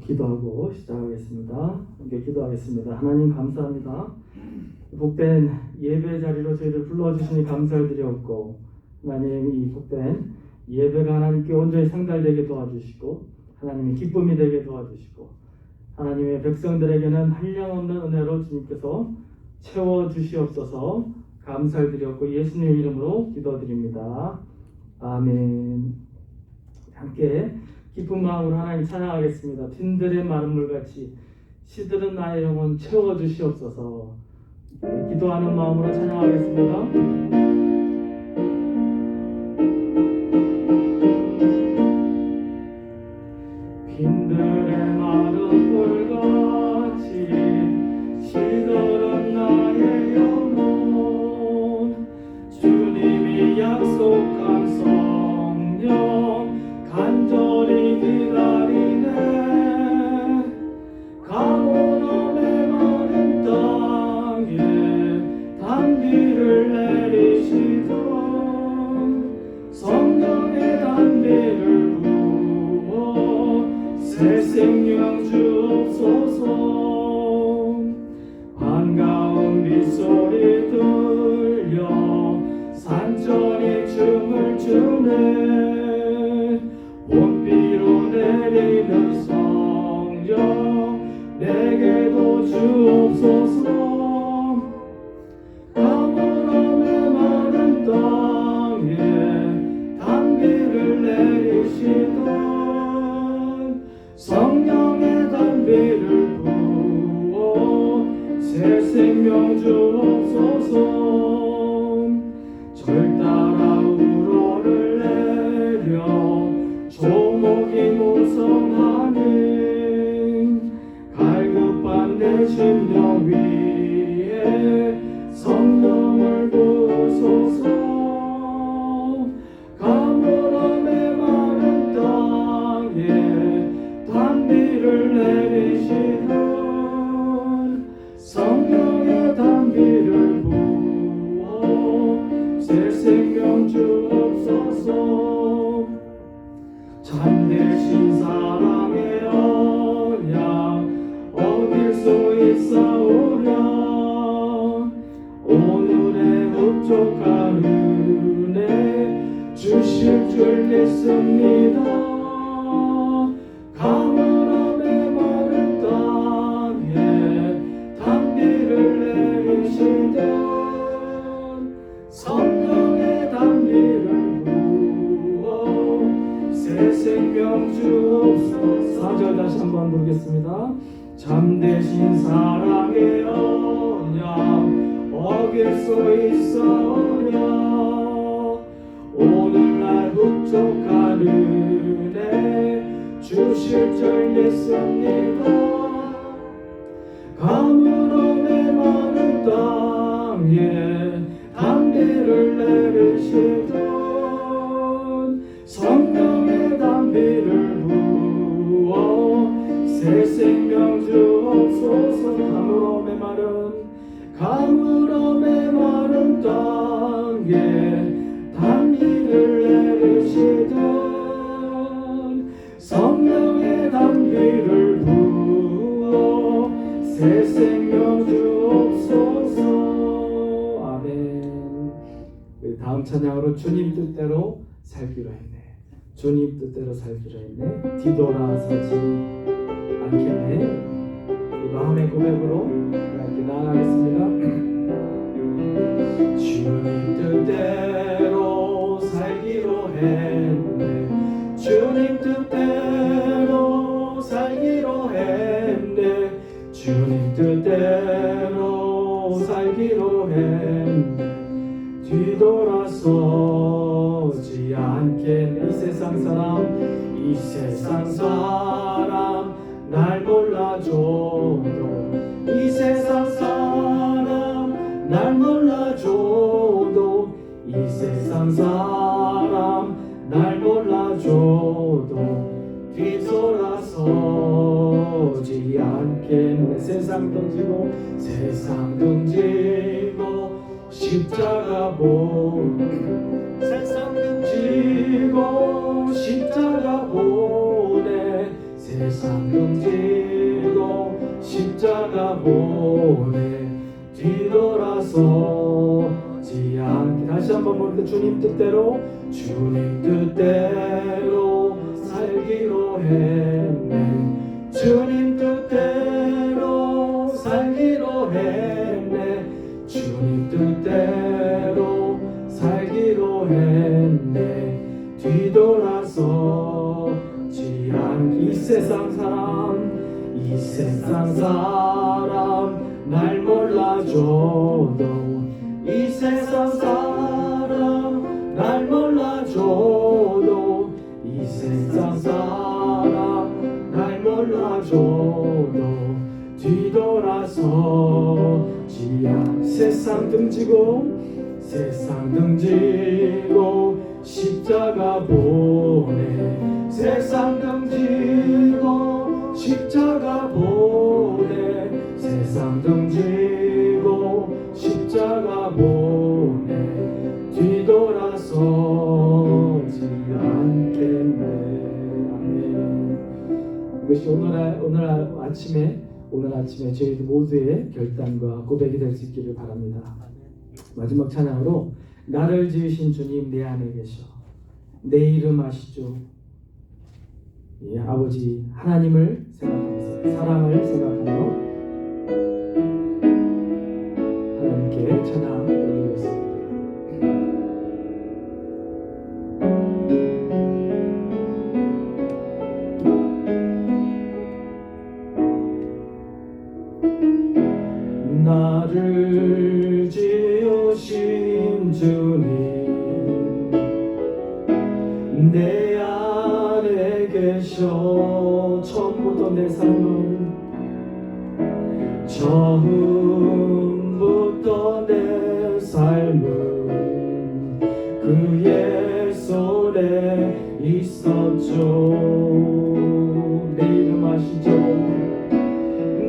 기도하고 시작하겠습니다. 함께 기도하겠습니다. 하나님 감사합니다. 복된 예배 자리로 저희를 불러주시니 감사를 드렸고, 하나님 이 복된 예배가 하나님께 온전히 상달되게 도와주시고, 하나님의 기쁨이 되게 도와주시고, 하나님의 백성들에게는 한량없는 은혜로 주님께서 채워주시옵소서. 감사를 드렸고 예수님 이름으로 기도드립니다. 아멘. 함께 기쁜 마음으로 하나님 찬양하겠습니다. 빈들의 마른 물같이 시들은 나의 영혼 채워주시옵소서. 기도하는 마음으로 찬양하겠습니다. 빈들의 마른 물같이 시들은 나의 영혼 주님이 약속한 성령 간절히 기다리네. 가물음의 마른 땅에 단비를 내리시던 성령의 단비를 부어 새 생명 주옵소서. 반가운 빗소리 들려 산천이 춤을 추네. 봄비로 내리는 성령 내게도 주옵소서. 가물음의 마른 땅에 단비를 내리시던 성령의 단비를 부어 새 생명 주옵소서. 절 따라 우러를 내려 조목이 무성하니 갈급한 내 심령 위에 성령을 부으소서. 가물음의 마른 땅에 단비를 내리시던 성령의 단비를 부어 새 생명 주옵소서. 참되신 사랑의 언약 어길 수 있사오랴. 오늘의 흡족한 은혜 주실 줄 믿습니다. 가물음의 마른 땅에 단비를 내리시던 성령의 단비를 부어 새 생명 주옵소서. 4절 다시 한번 부르겠습니다. 참되신 사랑의 언약 어길 수 있사오랴. 오늘날 흡족한 은혜 주실 줄 믿습니다. 가물음의 마른 땅에 단비를 내리시던 성령의 단비를 부어 새 생명 주옵소서. 가물음의 마른 땅에 단비를 내리시던 성령의 단비를 부어 새 생명 주옵소서. 아멘. 다음 찬양으로 주님 뜻대로 살기로 했네. 주님 뜻대로 살기로 했네. 뒤돌아서지 않겠네. 이 마음의 고백으로 함께 나아가겠습니다. 주님 뜻대로 살기로 했네. 주님 뜻대로 살기로 했네. 주님 뜻대로 살기로 했네. 뒤돌아서지 않겠네. 이 세상 사람 날 몰라줘도 이 세상 사람 날 몰라줘도 이 세상 사람 날 몰라줘도 뒤돌아서지 않겠네. 세상 던지고 십자가 보네. 세상 던지고 십자가 보네. 세상 등지고 십자가 보내 뒤돌아서지 않게. 다시 한번 부르게. 주님 뜻대로 살기로 했네. 주님 뜻대로 살기로 했네. 주님 뜻대로 살기로 했네. 뒤돌아서지 않게. 이 세상 사람 날 몰라줘도, 이 세상 사람 날 몰라줘도, 이 세상 사람 날 몰라줘도 뒤돌아서지 않게. 세상 등지고 십자가 보내. 세상 등지고 십자가 보내. 세상 등지고 십자가 보내 뒤돌아서지 않겠네. 아멘. 이것이 오늘 아침에 저희 모두의 결단과 고백이 될 수 있기를 바랍니다. 마지막 찬양으로 나를 지으신 주님 내 안에 계셔. 내 이름 아시죠? 예, 아버지 하나님을 생각하면서, 사랑을 생각하며 하나님께 찬양 올리겠습니다. 나를 지으신 주님 내 안에 계셔. 처음부터 내 삶은, 처음부터 내 삶은 그의 손에 있었죠. 내 이름 아시죠?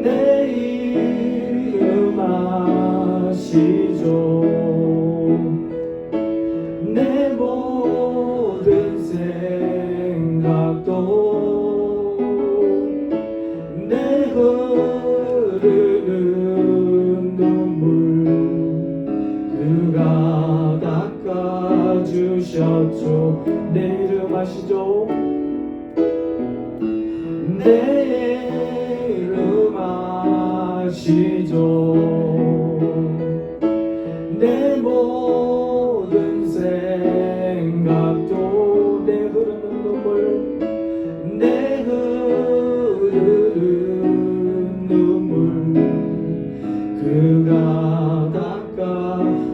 내 이름 아시죠? 내 모든 생각도 내 흐르는 눈물 그가 닦아주셨죠. 내 이름 아시죠? 내 이름 아시죠? 내 모든 생각도 내 흐르는 눈물, 내 흐르는 눈물 그가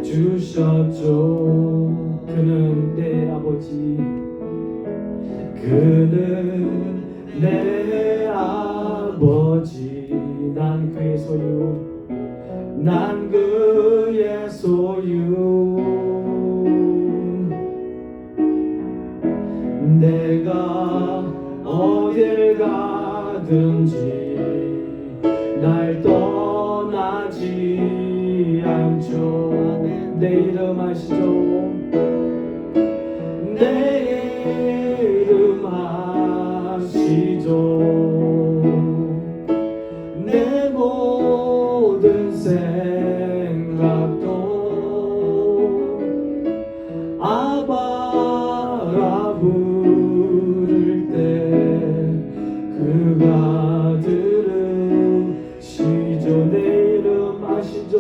닦아주셨죠. 그는 내 아버지, 그는 내 아버지. 난 그의 소유, 난 그의 소유. 내가 어딜 가든지 날 떠나지 않죠. 내 이름 아시죠? 내 이름 아시죠? 내 모든 생각도 아바라 부를 때 그가 들으시죠. 내 이름 아시죠?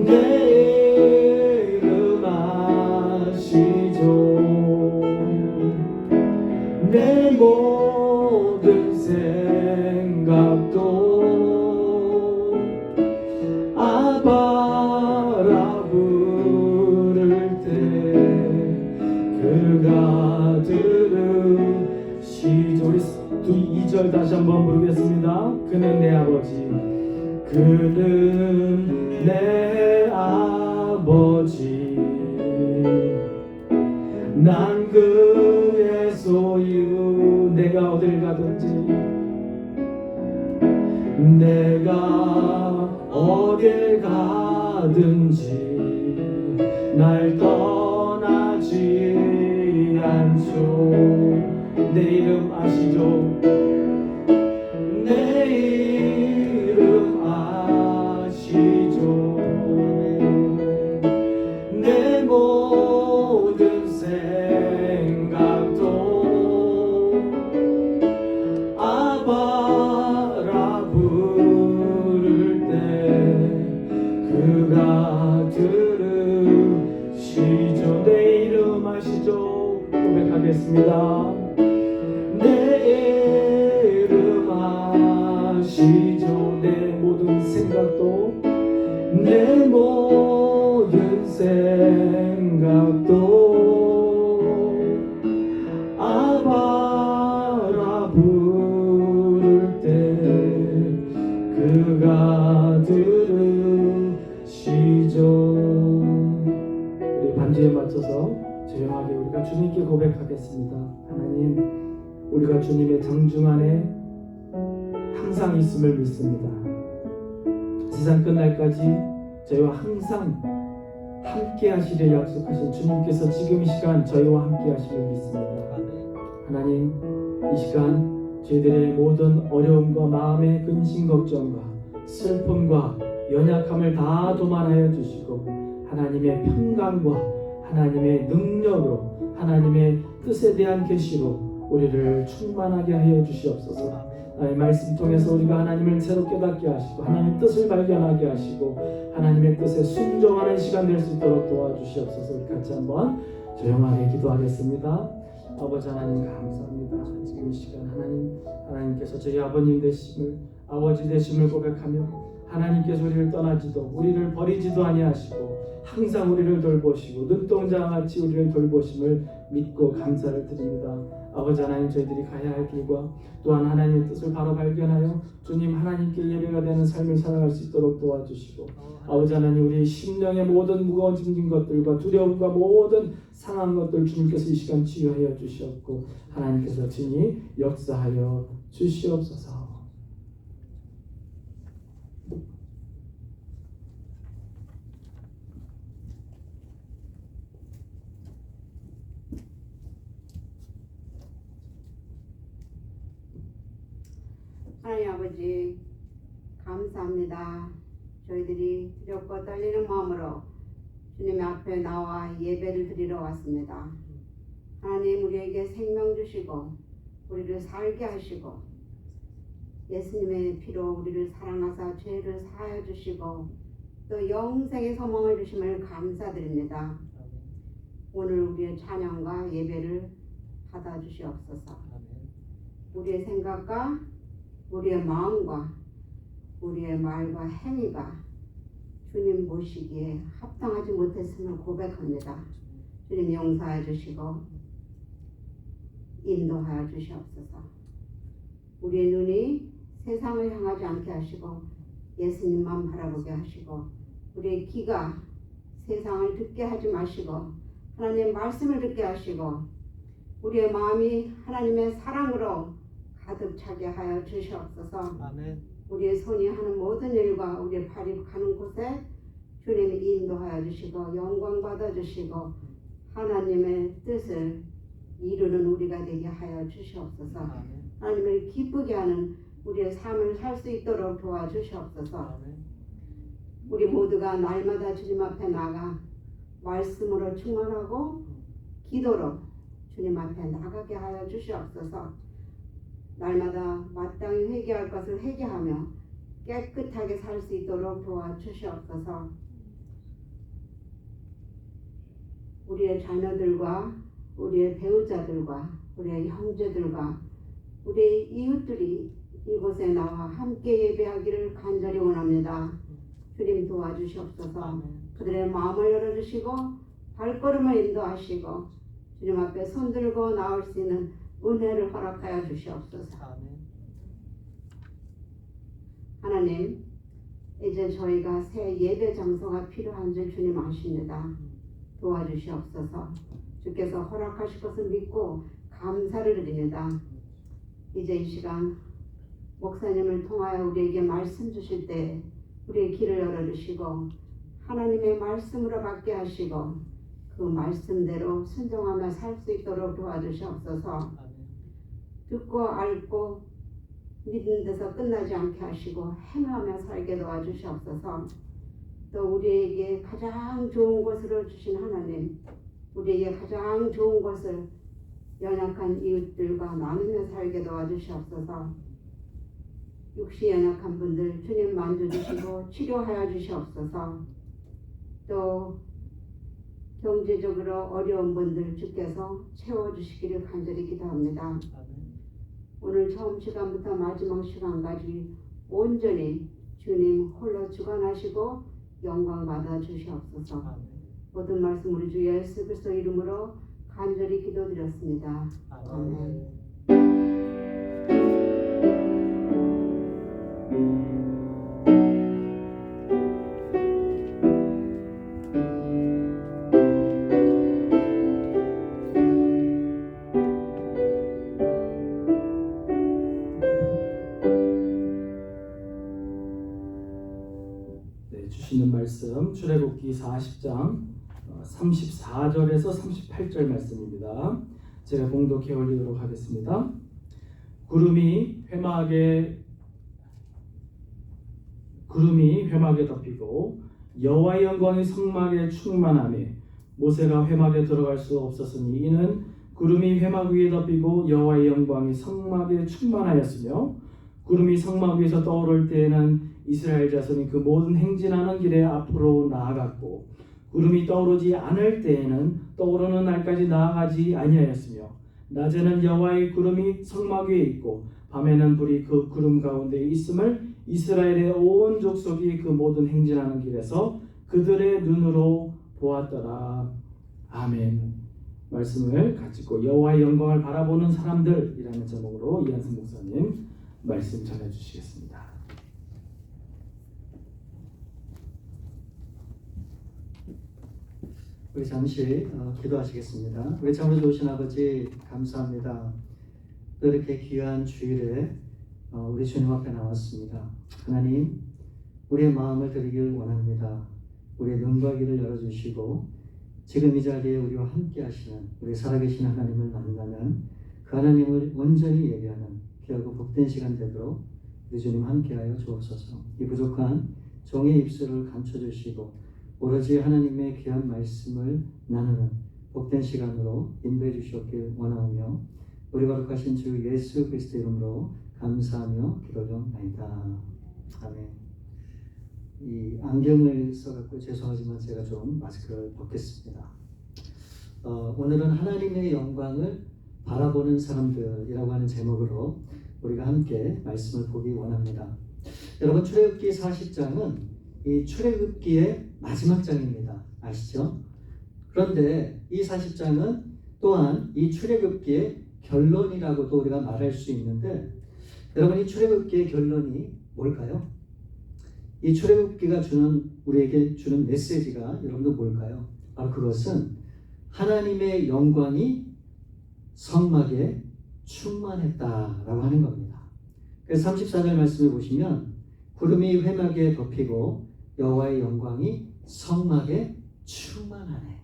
내 이름 아시죠? 내 모든 생각도 아바라 부를 때 그가 들으시죠. 우리 2절 다시 한번 부르겠습니다. 그는 내 아버지, 그는 내 아버지. 난 그의 소유. 내가 어딜 가든지, 내가 어딜 가든지 날 떠나지 않죠. 내 이름 주시죠. 내 모든 생각도 내 모든 생각도 아바라 부를 때 그가 들으시죠. 우리 반주에 맞춰서 조용하게 우리가 주님께 고백하겠습니다. 하나님, 우리가 주님의 정중 안에 항상 있음을 믿습니다. 세상 끝날까지 저희와 항상 함께 하시려 약속하신 주님께서 지금 이 시간 저희와 함께 하시길 믿습니다. 하나님, 이 시간 저희들의 모든 어려움과 마음의 근심 걱정과 슬픔과 연약함을 다 도말하여 주시고 하나님의 평강과 하나님의 능력으로 하나님의 뜻에 대한 계시로 우리를 충만하게 하여 주시옵소서. 하나님의 말씀 통해서 우리가 하나님을 새롭게 깨닫게 하시고 하나님의 뜻을 발견하게 하시고 하나님의 뜻에 순종하는 시간 될 수 있도록 도와주시옵소서. 우리 같이 한번 조용하게 기도하겠습니다. 아버지 하나님 감사합니다. 지금 이 시간 하나님께서 저희 아버님 되심을 아버지 되심을 고백하며 하나님께서 우리를 떠나지도 우리를 버리지도 아니하시고 항상 우리를 돌보시고 눈동자같이 우리를 돌보심을 믿고 감사를 드립니다. 아버지 하나님, 저희들이 가야 할 길과 또한 하나님의 뜻을 바로 발견하여 주님 하나님께 예배가 되는 삶을 살아갈 수 있도록 도와주시고 아버지 하나님, 우리 심령의 모든 무거운 짐진 것들과 두려움과 모든 상한 것들 주님께서 이 시간 치유하여 주시옵고 하나님께서 친히 역사하여 주시옵소서. 하나님 아버지 감사합니다. 저희들이 두렵고 떨리는 마음으로 주님 앞에 나와 예배를 드리러 왔습니다. 하나님, 우리에게 생명 주시고 우리를 살게 하시고 예수님의 피로 우리를 사랑하사 죄를 사하여 주시고 또 영생의 소망을 주심을 감사드립니다. 오늘 우리의 찬양과 예배를 받아주시옵소서. 우리의 생각과 우리의 마음과 우리의 말과 행위가 주님 모시기에 합당하지 못했음을 고백합니다. 주님 용서해 주시고 인도하여 주시옵소서. 우리의 눈이 세상을 향하지 않게 하시고 예수님만 바라보게 하시고 우리의 귀가 세상을 듣게 하지 마시고 하나님의 말씀을 듣게 하시고 우리의 마음이 하나님의 사랑으로 가득 차게 하여 주시옵소서. 아멘. 우리의 손이 하는 모든 일과 우리의 발이 가는 곳에 주님이 인도하여 주시고 영광 받아 주시고 하나님의 뜻을 이루는 우리가 되게 하여 주시옵소서. 아멘. 하나님을 기쁘게 하는 우리의 삶을 살 수 있도록 도와주시옵소서. 아멘. 우리 모두가 날마다 주님 앞에 나가 말씀으로 충만하고 기도로 주님 앞에 나가게 하여 주시옵소서. 날마다 마땅히 회개할 것을 회개하며 깨끗하게 살 수 있도록 도와주시옵소서. 우리의 자녀들과 우리의 배우자들과 우리의 형제들과 우리의 이웃들이 이곳에 나와 함께 예배하기를 간절히 원합니다. 주님 도와주시옵소서. 그들의 마음을 열어주시고 발걸음을 인도하시고 주님 앞에 손들고 나올 수 있는 은혜를 허락하여 주시옵소서. 하나님, 이제 저희가 새 예배 장소가 필요한 줄 주님 아십니다. 도와주시옵소서. 주께서 허락하실 것을 믿고 감사를 드립니다. 이제 이 시간 목사님을 통하여 우리에게 말씀 주실 때 우리의 길을 열어주시고 하나님의 말씀으로 받게 하시고 그 말씀대로 순종하며 살 수 있도록 도와주시옵소서. 듣고 알고 믿는 데서 끝나지 않게 하시고 행하며 살게 도와주시옵소서. 또 우리에게 가장 좋은 것으로 주신 하나님, 우리에게 가장 좋은 것을 연약한 이웃들과 나누며 살게 도와주시옵소서. 육시 연약한 분들 주님 만져주시고 치료하여 주시옵소서. 또 경제적으로 어려운 분들 주께서 채워주시기를 간절히 기도합니다. 오늘 처음 시간부터 마지막 시간까지 온전히 주님 홀로 주관하시고 영광 받아 주시옵소서. 모든 말씀 우리 주 예수 그리스도 이름으로 간절히 기도드렸습니다. 아멘. 네, 주시는 말씀 출애굽기 40장 34절에서 38절 말씀입니다. 제가 봉독해 올리도록 하겠습니다. 구름이 회막에 덮이고 여호와의 영광이 성막에 충만하매 모세가 회막에 들어갈 수 없었으니 이는 구름이 회막 위에 덮이고 여호와의 영광이 성막에 충만하였으며 구름이 성막 위에서 떠오를 때에는 이스라엘 자손이 그 모든 행진하는 길에 앞으로 나아갔고 구름이 떠오르지 않을 때에는 떠오르는 날까지 나아가지 아니하였으며 낮에는 여호와의 구름이 성막 위에 있고 밤에는 불이 그 구름 가운데 있음을 이스라엘의 온 족속이 그 모든 행진하는 길에서 그들의 눈으로 보았더라. 아멘. 말씀을 가지고 여호와의 영광을 바라보는 사람들이라는 제목으로 이한승 목사님 말씀 전해주시겠습니다. 우리 잠시 기도하시겠습니다. 우리 참으로 좋으신 아버지 감사합니다. 또 이렇게 귀한 주일에 우리 주님 앞에 나왔습니다. 하나님, 우리의 마음을 드리길 원합니다. 우리의 눈과 귀를 열어주시고 지금 이 자리에 우리와 함께 하시는 우리 살아계신 하나님을 만나는 그 하나님을 온전히 예배하는 귀하고 복된 시간 되도록 우리 주님 함께하여 주옵소서. 이 부족한 종의 입술을 감춰주시고 오로지 하나님의 귀한 말씀을 나누는 복된 시간으로 인도해 주시옵길 원하오며 우리 거룩하신 주 예수 그리스도 이름으로 감사하며 기도드립니다. 아멘. 이 안경을 써갖고 죄송하지만 제가 좀 마스크를 벗겠습니다. 오늘은 하나님의 영광을 바라보는 사람들이라고 하는 제목으로 우리가 함께 말씀을 보기 원합니다. 여러분, 출애굽기 40장은 이 출애굽기의 마지막 장입니다. 아시죠? 그런데 이 40장은 또한 이 출애굽기의 결론이라고도 우리가 말할 수 있는데, 여러분, 이 출애굽기의 결론이 뭘까요? 이 출애굽기가 우리에게 주는 메시지가 여러분들 뭘까요? 바로 그것은 하나님의 영광이 성막에 충만했다라고 하는 겁니다. 그래서 34절 말씀을 보시면 구름이 회막에 덮이고 여호와의 영광이 성막에 충만하네.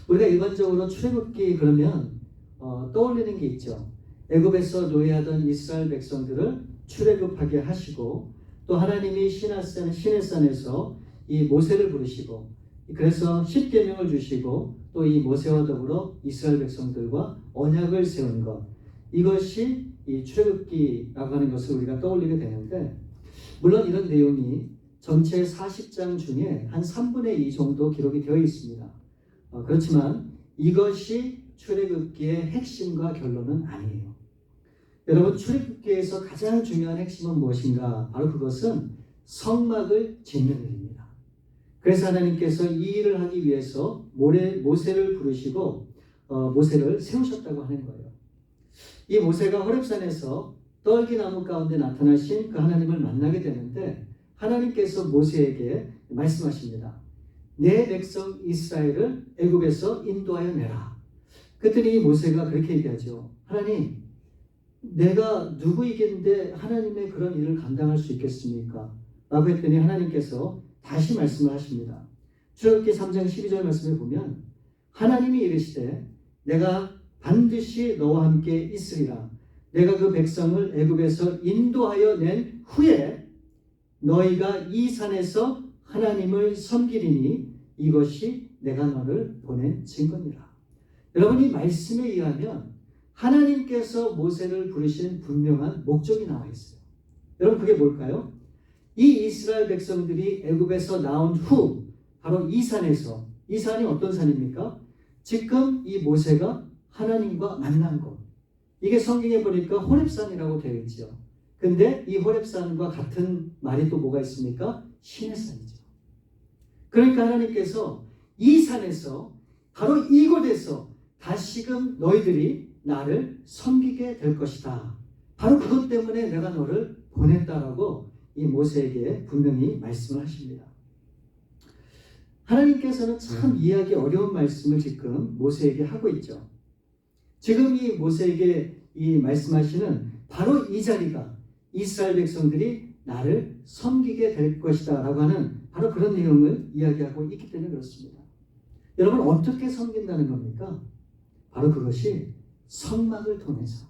우리가 일반적으로 출애굽기 그러면 떠올리는 게 있죠. 애굽에서 노예하던 이스라엘 백성들을 출애굽하게 하시고 또 하나님이 시내산에서 이 모세를 부르시고 그래서 십계명을 주시고 또 이 모세와 더불어 이스라엘 백성들과 언약을 세운 것, 이것이 이 출애굽기라고 하는 것을 우리가 떠올리게 되는데, 물론 이런 내용이 전체 40장 중에 한 3분의 2 정도 기록이 되어 있습니다. 그렇지만 이것이 출애굽기의 핵심과 결론은 아니에요. 여러분, 출애굽기에서 가장 중요한 핵심은 무엇인가? 바로 그것은 성막을 짓는 일입니다. 그래서 하나님께서 이 일을 하기 위해서 모세를 부르시고 모세를 세우셨다고 하는 거예요. 이 모세가 호렙산에서 떨기나무 가운데 나타나신 그 하나님을 만나게 되는데, 하나님께서 모세에게 말씀하십니다. 내 백성 이스라엘을 애굽에서 인도하여 내라. 그랬더니 모세가 그렇게 얘기하죠. 하나님, 내가 누구이겠는데 하나님의 그런 일을 감당할 수 있겠습니까? 라고 했더니 하나님께서 다시 말씀을 하십니다. 출애굽기 3장 12절 말씀에 보면 하나님이 이르시되 내가 반드시 너와 함께 있으리라. 내가 그 백성을 애굽에서 인도하여 낸 후에 너희가 이 산에서 하나님을 섬기리니 이것이 내가 너를 보낸 증거니라. 여러분, 이 말씀에 의하면 하나님께서 모세를 부르신 분명한 목적이 나와 있어요. 여러분, 그게 뭘까요? 이 이스라엘 백성들이 애굽에서 나온 후 바로 이 산에서, 이 산이 어떤 산입니까? 지금 이 모세가 하나님과 만난 곳, 이게 성경에 보니까 호렙산이라고 되어 있죠. 근데 이 호렙산과 같은 말이 또 뭐가 있습니까? 신의 산이죠. 그러니까 하나님께서 이 산에서 바로 이곳에서 다시금 너희들이 나를 섬기게 될 것이다. 바로 그것 때문에 내가 너를 보냈다라고 이 모세에게 분명히 말씀을 하십니다. 하나님께서는 참 이해하기 어려운 말씀을 지금 모세에게 하고 있죠. 지금 이 모세에게 이 말씀하시는 바로 이 자리가 이스라엘 백성들이 나를 섬기게 될 것이다 라고 하는 바로 그런 내용을 이야기하고 있기 때문에 그렇습니다. 여러분 어떻게 섬긴다는 겁니까? 바로 그것이 성막을 통해서,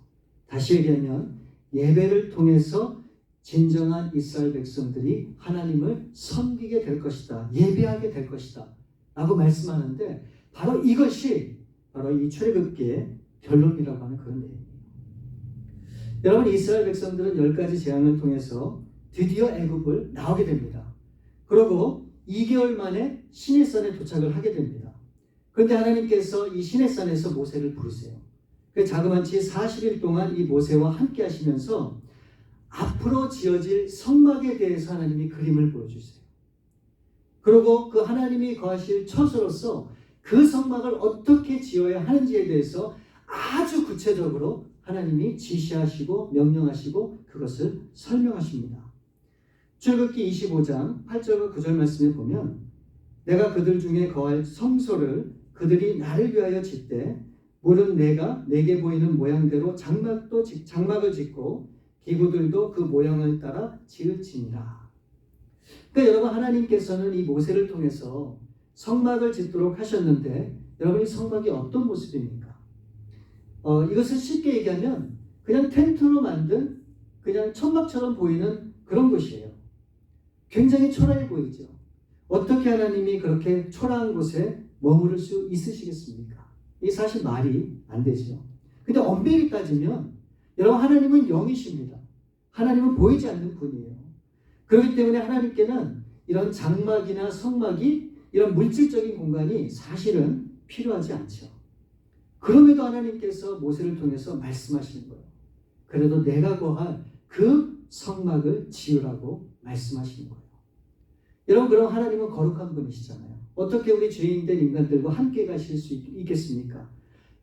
다시 얘기하면 예배를 통해서 진정한 이스라엘 백성들이 하나님을 섬기게 될 것이다, 예배하게 될 것이다 라고 말씀하는데 바로 이것이 바로 이 출애굽기의 결론이라고 하는 그런 내용이에요. 여러분 이스라엘 백성들은 10가지 재앙을 통해서 드디어 애굽을 나오게 됩니다. 그리고 2개월 만에 시내산에 도착을 하게 됩니다. 그런데 하나님께서 이 시내산에서 모세를 부르세요. 그 자그마치 40일 동안 이 모세와 함께 하시면서 앞으로 지어질 성막에 대해서 하나님이 그림을 보여주세요. 그리고 그 하나님이 거하실 처소로서 그 성막을 어떻게 지어야 하는지에 대해서 아주 구체적으로 하나님이 지시하시고 명령하시고 그것을 설명하십니다. 출애굽기 25장 8절과 9절 말씀에 보면 내가 그들 중에 거할 성소를 그들이 나를 위하여 짓되 물은 내가 내게 보이는 모양대로 장막을 짓고 기구들도 그 모양을 따라 지을지니라. 그러니까 여러분 하나님께서는 이 모세를 통해서 성막을 짓도록 하셨는데 여러분 이 성막이 어떤 모습입니까? 이것을 쉽게 얘기하면 그냥 텐트로 만든 그냥 천막처럼 보이는 그런 곳이에요. 굉장히 초라해 보이죠. 어떻게 하나님이 그렇게 초라한 곳에 머무를 수 있으시겠습니까? 이 사실 말이 안 되죠. 근데 엄밀히 따지면 여러분 하나님은 영이십니다. 하나님은 보이지 않는 분이에요. 그렇기 때문에 하나님께는 이런 장막이나 성막이 이런 물질적인 공간이 사실은 필요하지 않죠. 그럼에도 하나님께서 모세를 통해서 말씀하시는 거예요. 그래도 내가 거할 그 성막을 지으라고 말씀하시는 거예요. 여러분 그럼 하나님은 거룩한 분이시잖아요. 어떻게 우리 죄인된 인간들과 함께 가실 수 있겠습니까?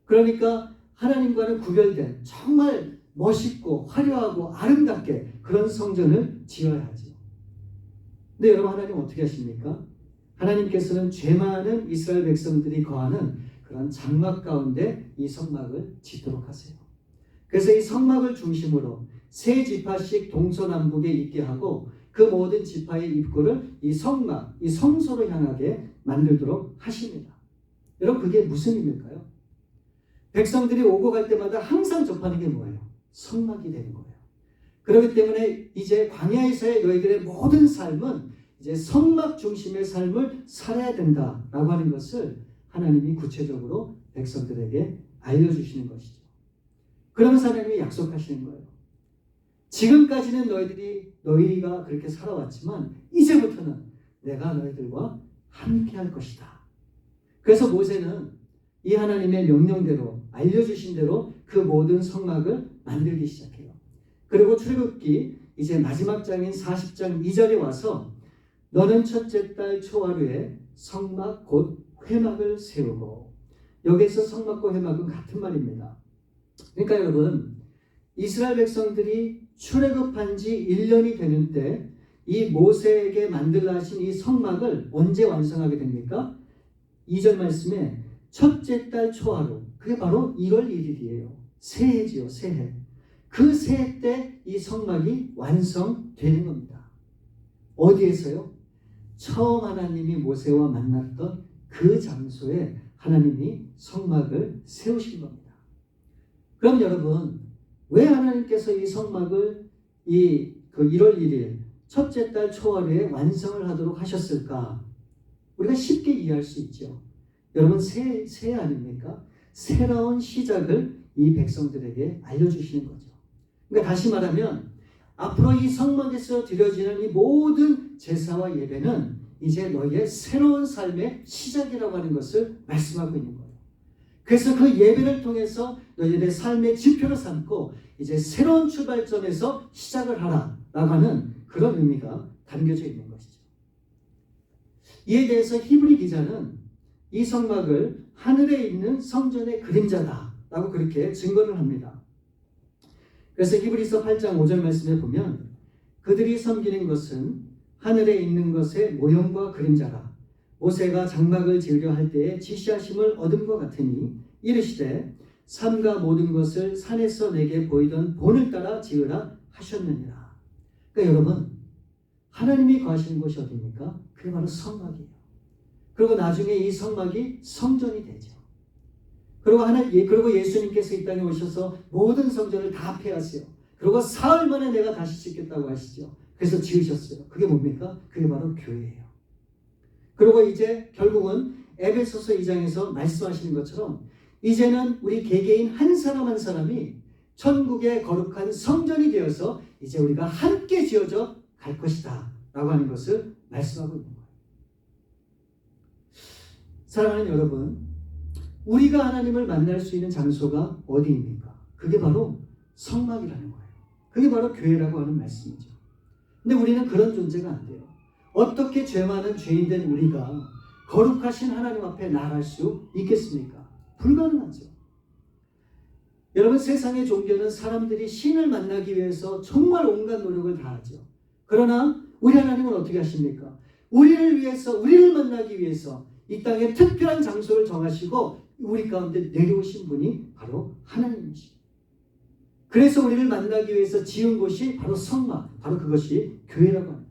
그러니까 하나님과는 구별된 정말 멋있고 화려하고 아름답게 그런 성전을 지어야 하죠. 근데 여러분 하나님 어떻게 하십니까? 하나님께서는 죄 많은 이스라엘 백성들이 거하는 그런 장막 가운데 이 성막을 짓도록 하세요. 그래서 이 성막을 중심으로 세 지파씩 동서남북에 있게 하고 그 모든 지파의 입구를 이 성막, 이 성소로 향하게 만들도록 하십니다. 여러분 그게 무슨 의미일까요? 백성들이 오고 갈 때마다 항상 접하는 게 뭐예요? 성막이 되는 거예요. 그렇기 때문에 이제 광야에서의 너희들의 모든 삶은 이제 성막 중심의 삶을 살아야 된다라고 하는 것을 하나님이 구체적으로 백성들에게 알려주시는 것이죠. 그러면서 하나님이 약속하시는 거예요. 지금까지는 너희가 그렇게 살아왔지만 이제부터는 내가 너희들과 함께 할 것이다. 그래서 모세는 이 하나님의 명령대로 알려주신 대로 그 모든 성막을 만들기 시작해요. 그리고 출애굽기 이제 마지막 장인 40장 2절에 와서 너는 첫째 달 초하루에 성막 곧 회막을 세우고, 여기에서 성막과 회막은 같은 말입니다. 그러니까 여러분 이스라엘 백성들이 출애굽한 지 1년이 되는 때 이 모세에게 만들라 하신 이 성막을 언제 완성하게 됩니까? 2절 말씀에 첫째 달 초하루, 그게 바로 1월 1일이에요. 새해지요, 새해. 그 새해 때 이 성막이 완성되는 겁니다. 어디에서요? 처음 하나님이 모세와 만났던 그 장소에 하나님이 성막을 세우신 겁니다. 그럼 여러분 왜 하나님께서 이 성막을 그 1월 1일 첫째 달 초하루에 완성을 하도록 하셨을까? 우리가 쉽게 이해할 수 있죠. 여러분 새해 아닙니까? 새로운 시작을 이 백성들에게 알려주시는 거죠. 그러니까 다시 말하면 앞으로 이 성막에서 드려지는 이 모든 제사와 예배는 이제 너희의 새로운 삶의 시작이라고 하는 것을 말씀하고 있는 거예요. 그래서 그 예배를 통해서 너희들의 삶의 지표를 삼고 이제 새로운 출발점에서 시작을 하라 라고 하는 그런 의미가 담겨져 있는 것이죠. 이에 대해서 히브리 기자는 이 성막을 하늘에 있는 성전의 그림자다 라고 그렇게 증거를 합니다. 그래서 히브리서 8장 5절 말씀에 보면 그들이 섬기는 것은 하늘에 있는 것의 모형과 그림자라. 모세가 장막을 지으려 할 때에 지시하심을 얻음과 같으니 이르시되 산과 모든 것을 산에서 내게 보이던 본을 따라 지으라 하셨느니라. 그러니까 여러분, 하나님이 거하시는 곳이 어디입니까? 그게 바로 성막이에요. 그리고 나중에 이 성막이 성전이 되죠. 그리고 예수님께서 이 땅에 오셔서 모든 성전을 다 폐하세요. 그리고 사흘 만에 내가 다시 짓겠다고 하시죠. 그래서 지으셨어요. 그게 뭡니까? 그게 바로 교회예요. 그리고 이제 결국은 에베소서 2장에서 말씀하시는 것처럼 이제는 우리 개개인 한 사람 한 사람이 천국의 거룩한 성전이 되어서 이제 우리가 함께 지어져 갈 것이다 라고 하는 것을 말씀하고 있는 거예요. 사랑하는 여러분, 우리가 하나님을 만날 수 있는 장소가 어디입니까? 그게 바로 성막이라는 거예요. 그게 바로 교회라고 하는 말씀이죠. 근데 우리는 그런 존재가 안 돼요. 어떻게 죄 많은 죄인된 우리가 거룩하신 하나님 앞에 나아갈 수 있겠습니까? 불가능하죠. 여러분, 세상의 종교는 사람들이 신을 만나기 위해서 정말 온갖 노력을 다하죠. 그러나 우리 하나님은 어떻게 하십니까? 우리를 위해서, 우리를 만나기 위해서 이 땅에 특별한 장소를 정하시고 우리 가운데 내려오신 분이 바로 하나님이십니다. 그래서 우리를 만나기 위해서 지은 곳이 바로 성막, 바로 그것이 교회라고 하는 거예요.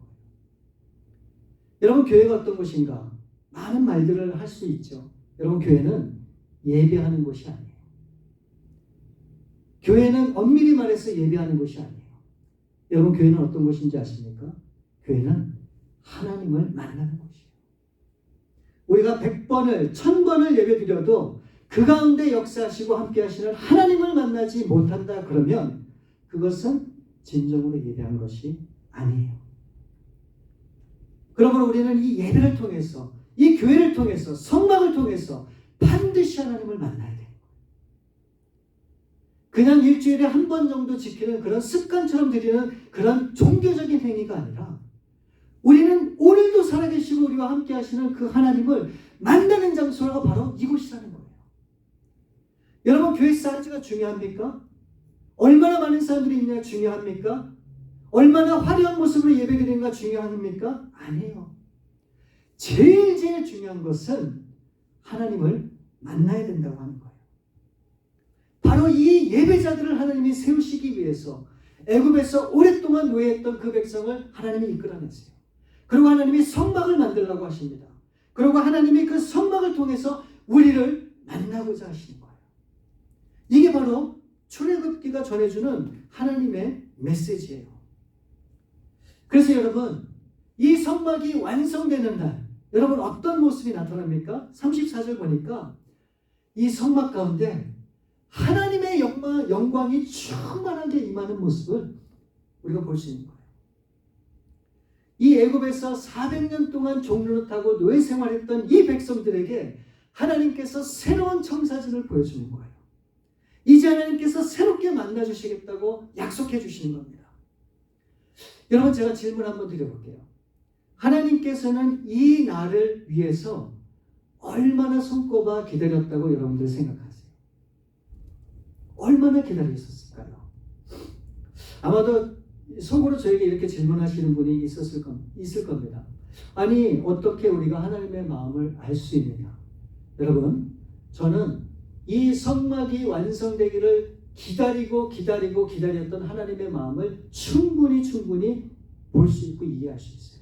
여러분, 교회가 어떤 곳인가? 많은 말들을 할 수 있죠. 여러분, 교회는 예배하는 곳이 아니에요. 교회는 엄밀히 말해서 예배하는 곳이 아니에요. 여러분, 교회는 어떤 곳인지 아십니까? 교회는 하나님을 만나는 곳이에요. 우리가 100번을 1000번을 예배드려도 그 가운데 역사하시고 함께 하시는 하나님을 만나지 못한다 그러면 그것은 진정으로 예배한 것이 아니에요. 그러므로 우리는 이 예배를 통해서, 이 교회를 통해서, 성막을 통해서 반드시 하나님을 만나야 돼요. 그냥 일주일에 한 번 정도 지키는 그런 습관처럼 드리는 그런 종교적인 행위가 아니라 우리는 오늘도 살아계시고 우리와 함께 하시는 그 하나님을 만나는 장소가 바로 이곳이라는 거예요. 여러분, 교회 사이즈가 중요합니까? 얼마나 많은 사람들이 있느냐 중요합니까? 얼마나 화려한 모습으로 예배드리는가 중요합니까? 아니에요. 제일 중요한 것은 하나님을 만나야 된다고 하는 거예요. 바로 이 예배자들을 하나님이 세우시기 위해서 애굽에서 오랫동안 노예했던 그 백성을 하나님이 이끌어냈어요. 그리고 하나님이 성막을 만들라고 하십니다. 그리고 하나님이 그 성막을 통해서 우리를 만나고자 하시는 거예요. 이게 바로 출애굽기가 전해주는 하나님의 메시지예요. 그래서 여러분, 이 성막이 완성되는 날, 여러분 어떤 모습이 나타납니까? 34절 보니까 이 성막 가운데 하나님의 영광이 충만하게 임하는 모습을 우리가 볼 수 있는 거예요. 이 애굽에서 400년 동안 종노릇하고 노예 생활했던 이 백성들에게 하나님께서 새로운 청사진을 보여주는 거예요. 이제 하나님께서 새롭게 만나주시겠다고 약속해 주시는 겁니다. 여러분, 제가 질문 한번 드려볼게요. 하나님께서는 이 날을 위해서 얼마나 손꼽아 기다렸다고 여러분들 생각하세요? 얼마나 기다리셨을까요? 아마도 속으로 저에게 이렇게 질문하시는 분이 있을 겁니다. 아니, 어떻게 우리가 하나님의 마음을 알 수 있느냐? 여러분, 저는 이 성막이 완성되기를 기다렸던 하나님의 마음을 충분히 볼 수 있고 이해할 수 있어요.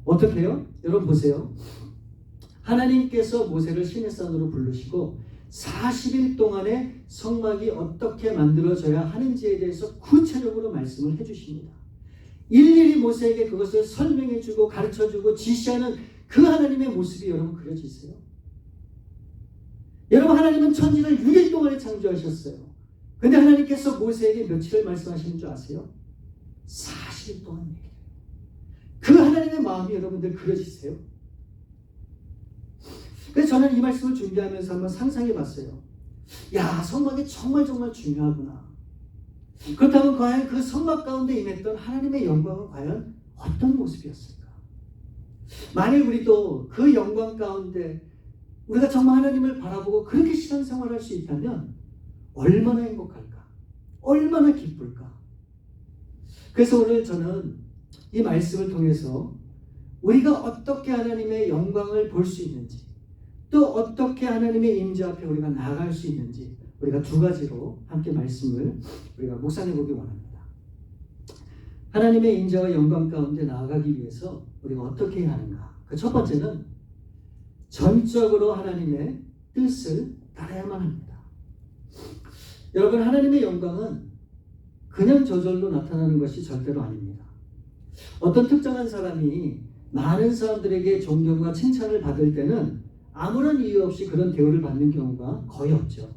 어떻게 해요? 여러분 보세요. 하나님께서 모세를 시내산으로 부르시고 40일 동안에 성막이 어떻게 만들어져야 하는지에 대해서 구체적으로 말씀을 해주십니다. 일일이 모세에게 그것을 설명해주고 가르쳐주고 지시하는 그 하나님의 모습이 여러분 그려지세요? 여러분, 하나님은 천지를 6일 동안에 창조하셨어요. 근데 하나님께서 모세에게 며칠을 말씀하시는 줄 아세요? 40일 동안 얘기해요. 그 하나님의 마음이 여러분들 그려지세요? 그래서 저는 이 말씀을 준비하면서 한번 상상해 봤어요. 야, 성막이 정말 중요하구나. 그렇다면 과연 그 성막 가운데 임했던 하나님의 영광은 과연 어떤 모습이었을까? 만일 우리도 그 영광 가운데 우리가 정말 하나님을 바라보고 그렇게 신앙생활할 수 있다면 얼마나 행복할까? 얼마나 기쁠까? 그래서 오늘 저는 이 말씀을 통해서 우리가 어떻게 하나님의 영광을 볼 수 있는지, 또 어떻게 하나님의 임재 앞에 우리가 나아갈 수 있는지, 우리가 두 가지로 함께 말씀을 우리가 묵상해 보기 원합니다. 하나님의 임재와 영광 가운데 나아가기 위해서 우리가 어떻게 해야 하는가? 그 첫 번째는 전적으로 하나님의 뜻을 따라야만 합니다. 여러분, 하나님의 영광은 그냥 저절로 나타나는 것이 절대로 아닙니다. 어떤 특정한 사람이 많은 사람들에게 존경과 칭찬을 받을 때는 아무런 이유 없이 그런 대우를 받는 경우가 거의 없죠.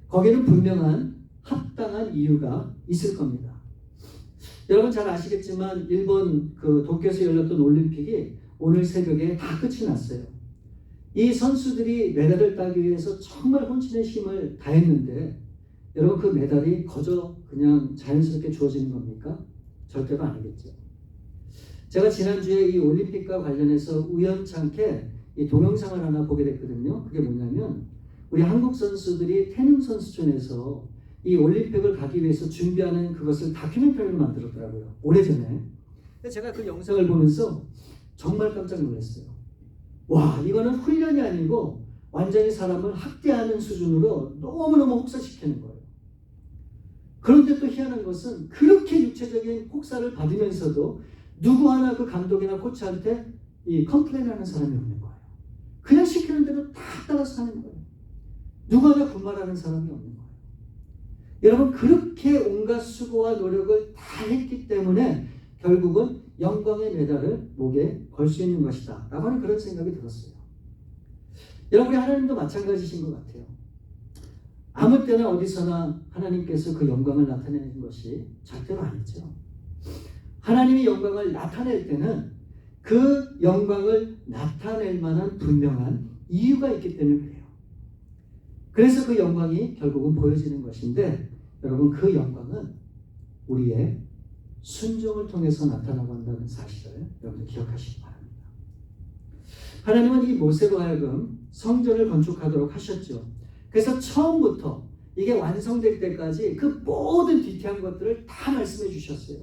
거기는 분명한 합당한 이유가 있을 겁니다. 여러분 잘 아시겠지만 일본 그 도쿄에서 열렸던 올림픽이 오늘 새벽에 다 끝이 났어요. 이 선수들이 메달을 따기 위해서 정말 혼신의 힘을 다했는데 여러분 그 메달이 거저 그냥 자연스럽게 주어지는 겁니까? 절대로 아니겠죠. 제가 지난주에 이 올림픽과 관련해서 우연찮게 이 동영상을 하나 보게 됐거든요. 그게 뭐냐면 우리 한국 선수들이 태릉 선수촌에서 이 올림픽을 가기 위해서 준비하는 그것을 다큐멘터리로 만들었더라고요. 오래전에. 근데 제가 그 영상을 보면서 정말 깜짝 놀랐어요. 와, 이거는 훈련이 아니고 완전히 사람을 학대하는 수준으로 너무너무 혹사시키는 거예요. 그런데 또 희한한 것은 그렇게 육체적인 혹사를 받으면서도 누구 하나 그 감독이나 코치한테 이 컴플레인하는 사람이 없는 거예요. 그냥 시키는 대로 다 따라서 하는 거예요. 누구 하나 군말하는 사람이 없는 거예요. 여러분, 그렇게 온갖 수고와 노력을 다 했기 때문에 결국은 영광의 메달을 목에 걸 수 있는 것이다 라고 하는 그런 생각이 들었어요. 여러분, 하나님도 마찬가지신 것 같아요. 아무 때나 어디서나 하나님께서 그 영광을 나타내는 것이 절대로 아니죠. 하나님의 영광을 나타낼 때는 그 영광을 나타낼 만한 분명한 이유가 있기 때문에 그래요. 그래서 그 영광이 결국은 보여지는 것인데 여러분, 그 영광은 우리의 순종을 통해서 나타나고 한다는 사실을 여러분들 기억하시기 바랍니다. 하나님은 이 모세로 하여금 성전을 건축하도록 하셨죠. 그래서 처음부터 이게 완성될 때까지 그 모든 디테일한 것들을 다 말씀해 주셨어요.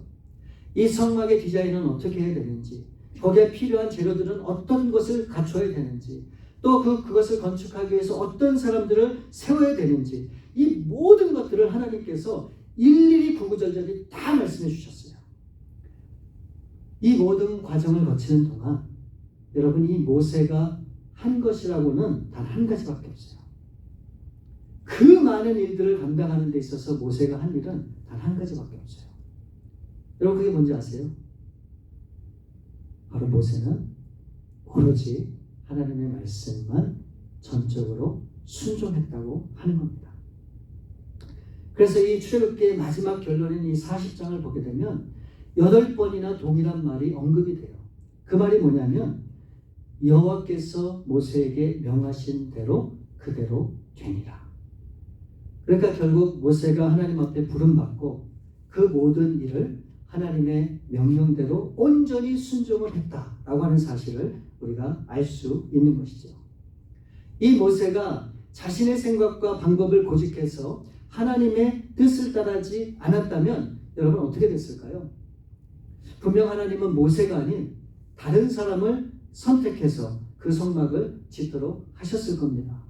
이 성막의 디자인은 어떻게 해야 되는지, 거기에 필요한 재료들은 어떤 것을 갖춰야 되는지, 또 그것을 건축하기 위해서 어떤 사람들을 세워야 되는지, 이 모든 것들을 하나님께서 일일이 구구절절히 다 말씀해 주셨어요. 이 모든 과정을 거치는 동안 여러분, 이 모세가 한 것이라고는 단 한 가지밖에 없어요. 그 많은 일들을 감당하는 데 있어서 모세가 한 일은 단 한 가지밖에 없어요. 여러분, 그게 뭔지 아세요? 바로 모세는 오로지 하나님의 말씀만 전적으로 순종했다고 하는 겁니다. 그래서 이 출애굽기의 마지막 결론인 이 40장을 보게 되면 8번이나 동일한 말이 언급이 돼요. 그 말이 뭐냐면 여호와께서 모세에게 명하신 대로 그대로 되니라. 그러니까 결국 모세가 하나님 앞에 부름받고 그 모든 일을 하나님의 명령대로 온전히 순종을 했다라고 하는 사실을 우리가 알 수 있는 것이죠. 이 모세가 자신의 생각과 방법을 고집해서 하나님의 뜻을 따르지 않았다면 여러분 어떻게 됐을까요? 분명 하나님은 모세가 아닌 다른 사람을 선택해서 그 성막을 짓도록 하셨을 겁니다.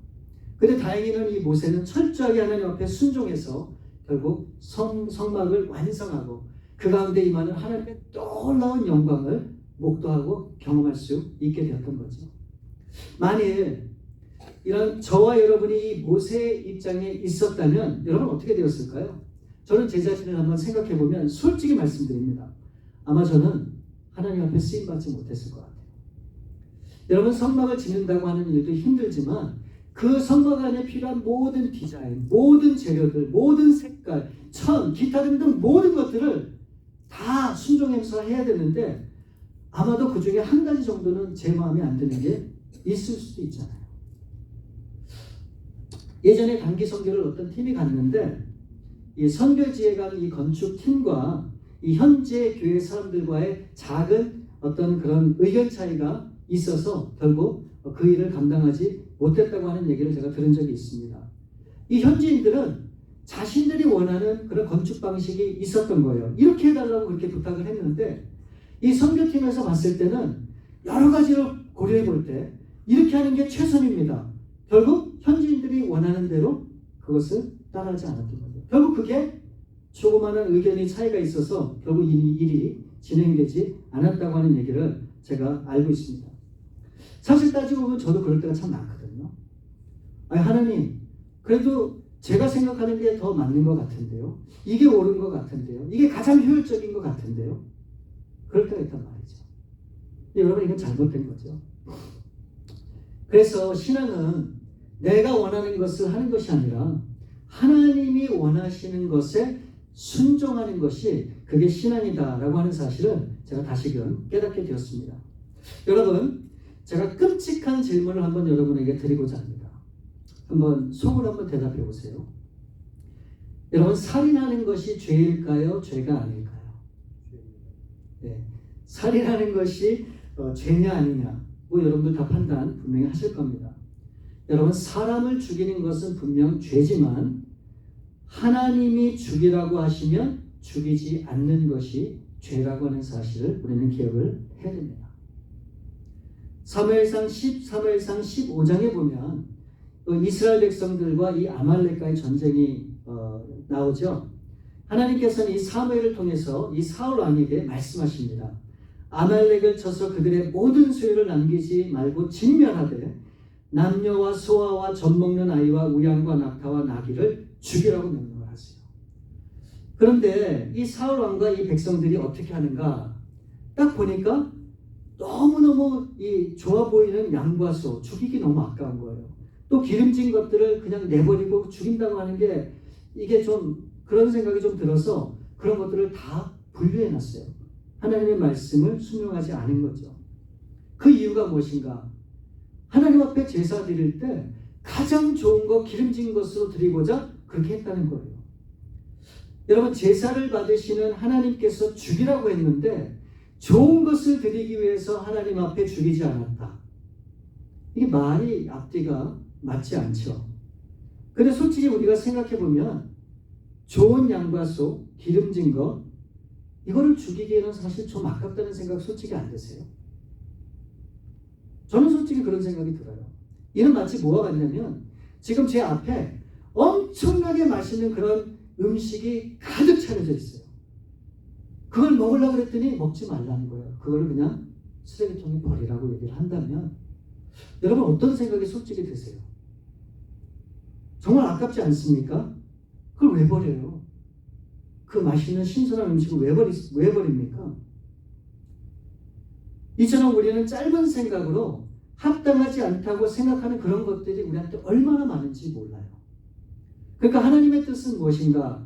그런데 다행히는 이 모세는 철저하게 하나님 앞에 순종해서 결국 성막을 완성하고 그 가운데 임하는 하나님의 놀라운 영광을 목도하고 경험할 수 있게 되었던 거죠. 만일 이런 저와 여러분이 이 모세의 입장에 있었다면 여러분 어떻게 되었을까요? 저는 제 자신을 한번 생각해 보면 솔직히 말씀드립니다. 아마 저는 하나님 앞에 쓰임받지 못했을 것 같아요. 여러분, 성막을 짓는다고 하는 일도 힘들지만 그 성막 안에 필요한 모든 디자인, 모든 재료들, 모든 색깔, 천, 기타 등등 모든 것들을 다 순종해서 해야 되는데 아마도 그 중에 한 가지 정도는 제 마음에 안 드는 게 있을 수도 있잖아요. 예전에 단기 선교를 어떤 팀이 갔는데 이 선교지에 간 이 건축팀과 이 현재 교회 사람들과의 작은 어떤 그런 의견 차이가 있어서 결국 그 일을 감당하지 못했다고 하는 얘기를 제가 들은 적이 있습니다. 이 현지인들은 자신들이 원하는 그런 건축 방식이 있었던 거예요. 이렇게 해달라고 그렇게 부탁을 했는데 이 선교팀에서 봤을 때는 여러 가지를 고려해 볼 때 이렇게 하는 게 최선입니다. 결국 현지인들이 원하는 대로 그것을 따라하지 않았던 거죠. 결국 그게 조그마한 의견이 차이가 있어서 결국 이 일이 진행되지 않았다고 하는 얘기를 제가 알고 있습니다. 사실 따지고 보면 저도 그럴 때가 참 많거든요. 아니, 하나님, 그래도 제가 생각하는 게 더 맞는 것 같은데요. 이게 옳은 것 같은데요. 이게 가장 효율적인 것 같은데요. 그럴 때가 있단 말이죠. 여러분, 이건 잘못된 거죠. 그래서 신앙은 내가 원하는 것을 하는 것이 아니라 하나님이 원하시는 것에 순종하는 것이 그게 신앙이다라고 하는 사실을 제가 다시금 깨닫게 되었습니다. 여러분, 제가 끔찍한 질문을 한번 여러분에게 드리고자 합니다. 한번 속으로 한번 대답해 보세요. 여러분, 살인하는 것이 죄일까요? 죄가 아닐까요? 네. 살인하는 것이 죄냐 아니냐, 뭐 여러분들 다 판단 분명히 하실 겁니다. 여러분, 사람을 죽이는 것은 분명 죄지만 하나님이 죽이라고 하시면 죽이지 않는 것이 죄라고 하는 사실을 우리는 기억을 해야 됩니다. 사무엘상 15장에 보면 이스라엘 백성들과 이 아말렉과의 전쟁이 나오죠. 하나님께서는 이 사무엘을 통해서 이 사울 왕에게 말씀하십니다. 아말렉을 쳐서 그들의 모든 소유를 남기지 말고 진멸하되 남녀와 소아와 젖먹는 아이와 우양과 낙타와 나귀를 죽이라고 명령을 하세요. 그런데 이 사울 왕과 이 백성들이 어떻게 하는가? 딱 보니까 너무너무 이 좋아 보이는 양과 소 죽이기 너무 아까운 거예요. 또 기름진 것들을 그냥 내버리고 죽인다고 하는 게 이게 좀 그런 생각이 좀 들어서 그런 것들을 다 분류해 놨어요. 하나님의 말씀을 순종하지 않은 거죠. 그 이유가 무엇인가? 하나님 앞에 제사 드릴 때 가장 좋은 거 기름진 것으로 드리고자 그렇게 했다는 거예요. 여러분, 제사를 받으시는 하나님께서 죽이라고 했는데 좋은 것을 드리기 위해서 하나님 앞에 죽이지 않았다. 이게 말이 앞뒤가 맞지 않죠. 근데 솔직히 우리가 생각해 보면 좋은 양과 소, 기름진 것 이거를 죽이기에는 사실 좀 아깝다는 생각 솔직히 안 드세요? 저는 솔직히 그런 생각이 들어요. 이는 마치 뭐가 같냐면 지금 제 앞에 엄청나게 맛있는 그런 음식이 가득 차려져 있어요. 그걸 먹으려고 그랬더니 먹지 말라는 거예요. 그걸 그냥 쓰레기통에 버리라고 얘기를 한다면 여러분 어떤 생각이 솔직히 드세요? 정말 아깝지 않습니까? 그걸 왜 버려요? 그 맛있는 신선한 음식을 왜 버립니까? 이처럼 우리는 짧은 생각으로 합당하지 않다고 생각하는 그런 것들이 우리한테 얼마나 많은지 몰라요. 그러니까 하나님의 뜻은 무엇인가?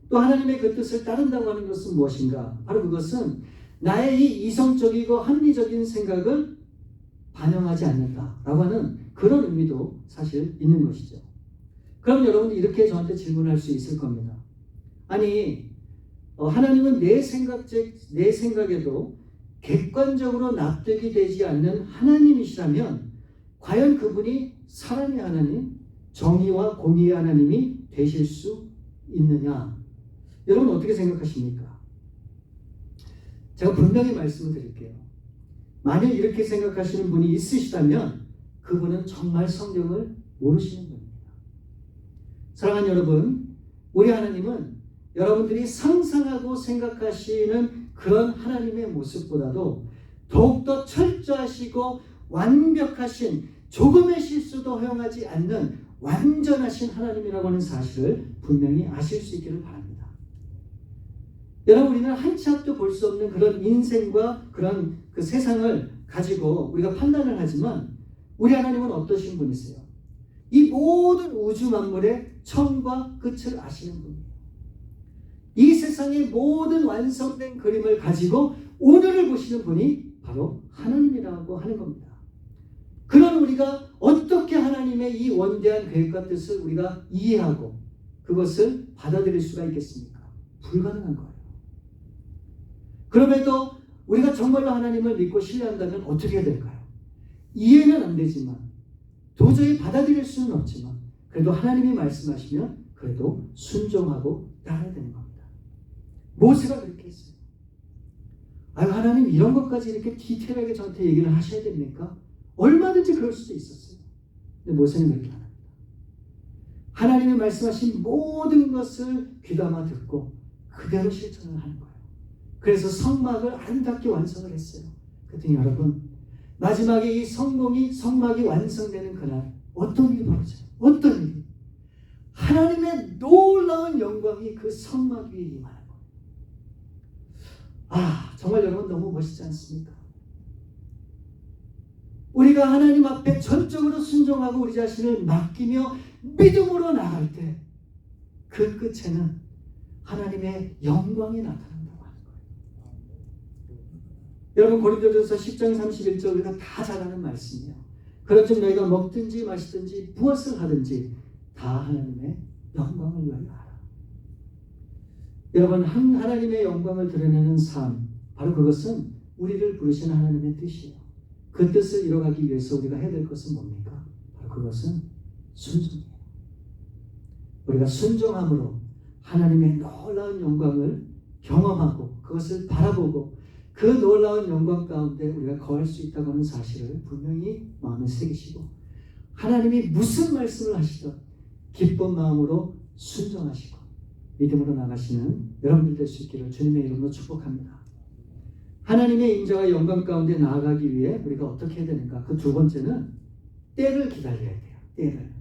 또 하나님의 그 뜻을 따른다고 하는 것은 무엇인가? 바로 그것은 나의 이 이성적이고 합리적인 생각을 반영하지 않는다라고 하는 그런 의미도 사실 있는 것이죠. 그럼 여러분들 이렇게 저한테 질문할 수 있을 겁니다. 아니, 하나님은 내 생각에도 객관적으로 납득이 되지 않는 하나님이시라면 과연 그분이 사랑의 하나님, 정의와 공의의 하나님이 되실 수 있느냐? 여러분 어떻게 생각하십니까? 제가 분명히 말씀을 드릴게요. 만약 이렇게 생각하시는 분이 있으시다면 그분은 정말 성경을 모르시는 분입니다. 사랑하는 여러분, 우리 하나님은 여러분들이 상상하고 생각하시는 그런 하나님의 모습보다도 더욱더 철저하시고 완벽하신 조금의 실수도 허용하지 않는 완전하신 하나님이라고 하는 사실을 분명히 아실 수 있기를 바랍니다. 여러분, 우리는 한 치 앞도 볼 수 없는 그런 인생과 그런 그 세상을 가지고 우리가 판단을 하지만 우리 하나님은 어떠신 분이세요? 이 모든 우주 만물의 처음과 끝을 아시는 분이에요. 이 세상의 모든 완성된 그림을 가지고 오늘을 보시는 분이 바로 하나님이라고 하는 겁니다. 그런 우리가 어떻게 하나님의 이 원대한 계획과 뜻을 우리가 이해하고 그것을 받아들일 수가 있겠습니까? 불가능한 거예요. 그럼에도 우리가 정말로 하나님을 믿고 신뢰한다면 어떻게 해야 될까요? 이해는 안 되지만 도저히 받아들일 수는 없지만 그래도 하나님이 말씀하시면 그래도 순종하고 따라야 되는 겁니다. 모세가 그렇게 했어요. 아유, 하나님 이런 것까지 이렇게 디테일하게 저한테 얘기를 하셔야 됩니까? 얼마든지 그럴 수도 있었어요. 근데 모세는 그렇게 안 합니다. 하나님이 말씀하신 모든 것을 귀담아 듣고 그대로 실천을 하는 거예요. 그래서 성막을 아름답게 완성을 했어요. 그랬더니 여러분, 마지막에 이 성막이 완성되는 그날 어떤 일이 벌어져요? 어떤 일이? 하나님의 놀라운 영광이 그 성막 위에 임하는 거예요. 아, 정말 여러분 너무 멋있지 않습니까? 우리가 하나님 앞에 전적으로 순종하고 우리 자신을 맡기며 믿음으로 나갈 때 그 끝에는 하나님의 영광이 나타난다고 하는 거예요. 여러분, 고린도전서 10장 31절 우리가 다 잘 아는 말씀이에요. 그런즉 너희가 먹든지 마시든지 무엇을 하든지 다 하나님의 영광을 위하여 하라. 여러분, 하나님의 영광을 드러내는 삶, 바로 그것은 우리를 부르신 하나님의 뜻이에요. 그 뜻을 이뤄가기 위해서 우리가 해야 될 것은 뭡니까? 바로 그것은 순종이에요. 우리가 순종함으로 하나님의 놀라운 영광을 경험하고 그것을 바라보고 그 놀라운 영광 가운데 우리가 거할 수 있다고 하는 사실을 분명히 마음에 새기시고 하나님이 무슨 말씀을 하시든 기쁜 마음으로 순종하시고 믿음으로 나가시는 여러분들 될 수 있기를 주님의 이름으로 축복합니다. 하나님의 임재와 영광 가운데 나아가기 위해 우리가 어떻게 해야 되는가? 그 두 번째는 때를 기다려야 돼요. 때를.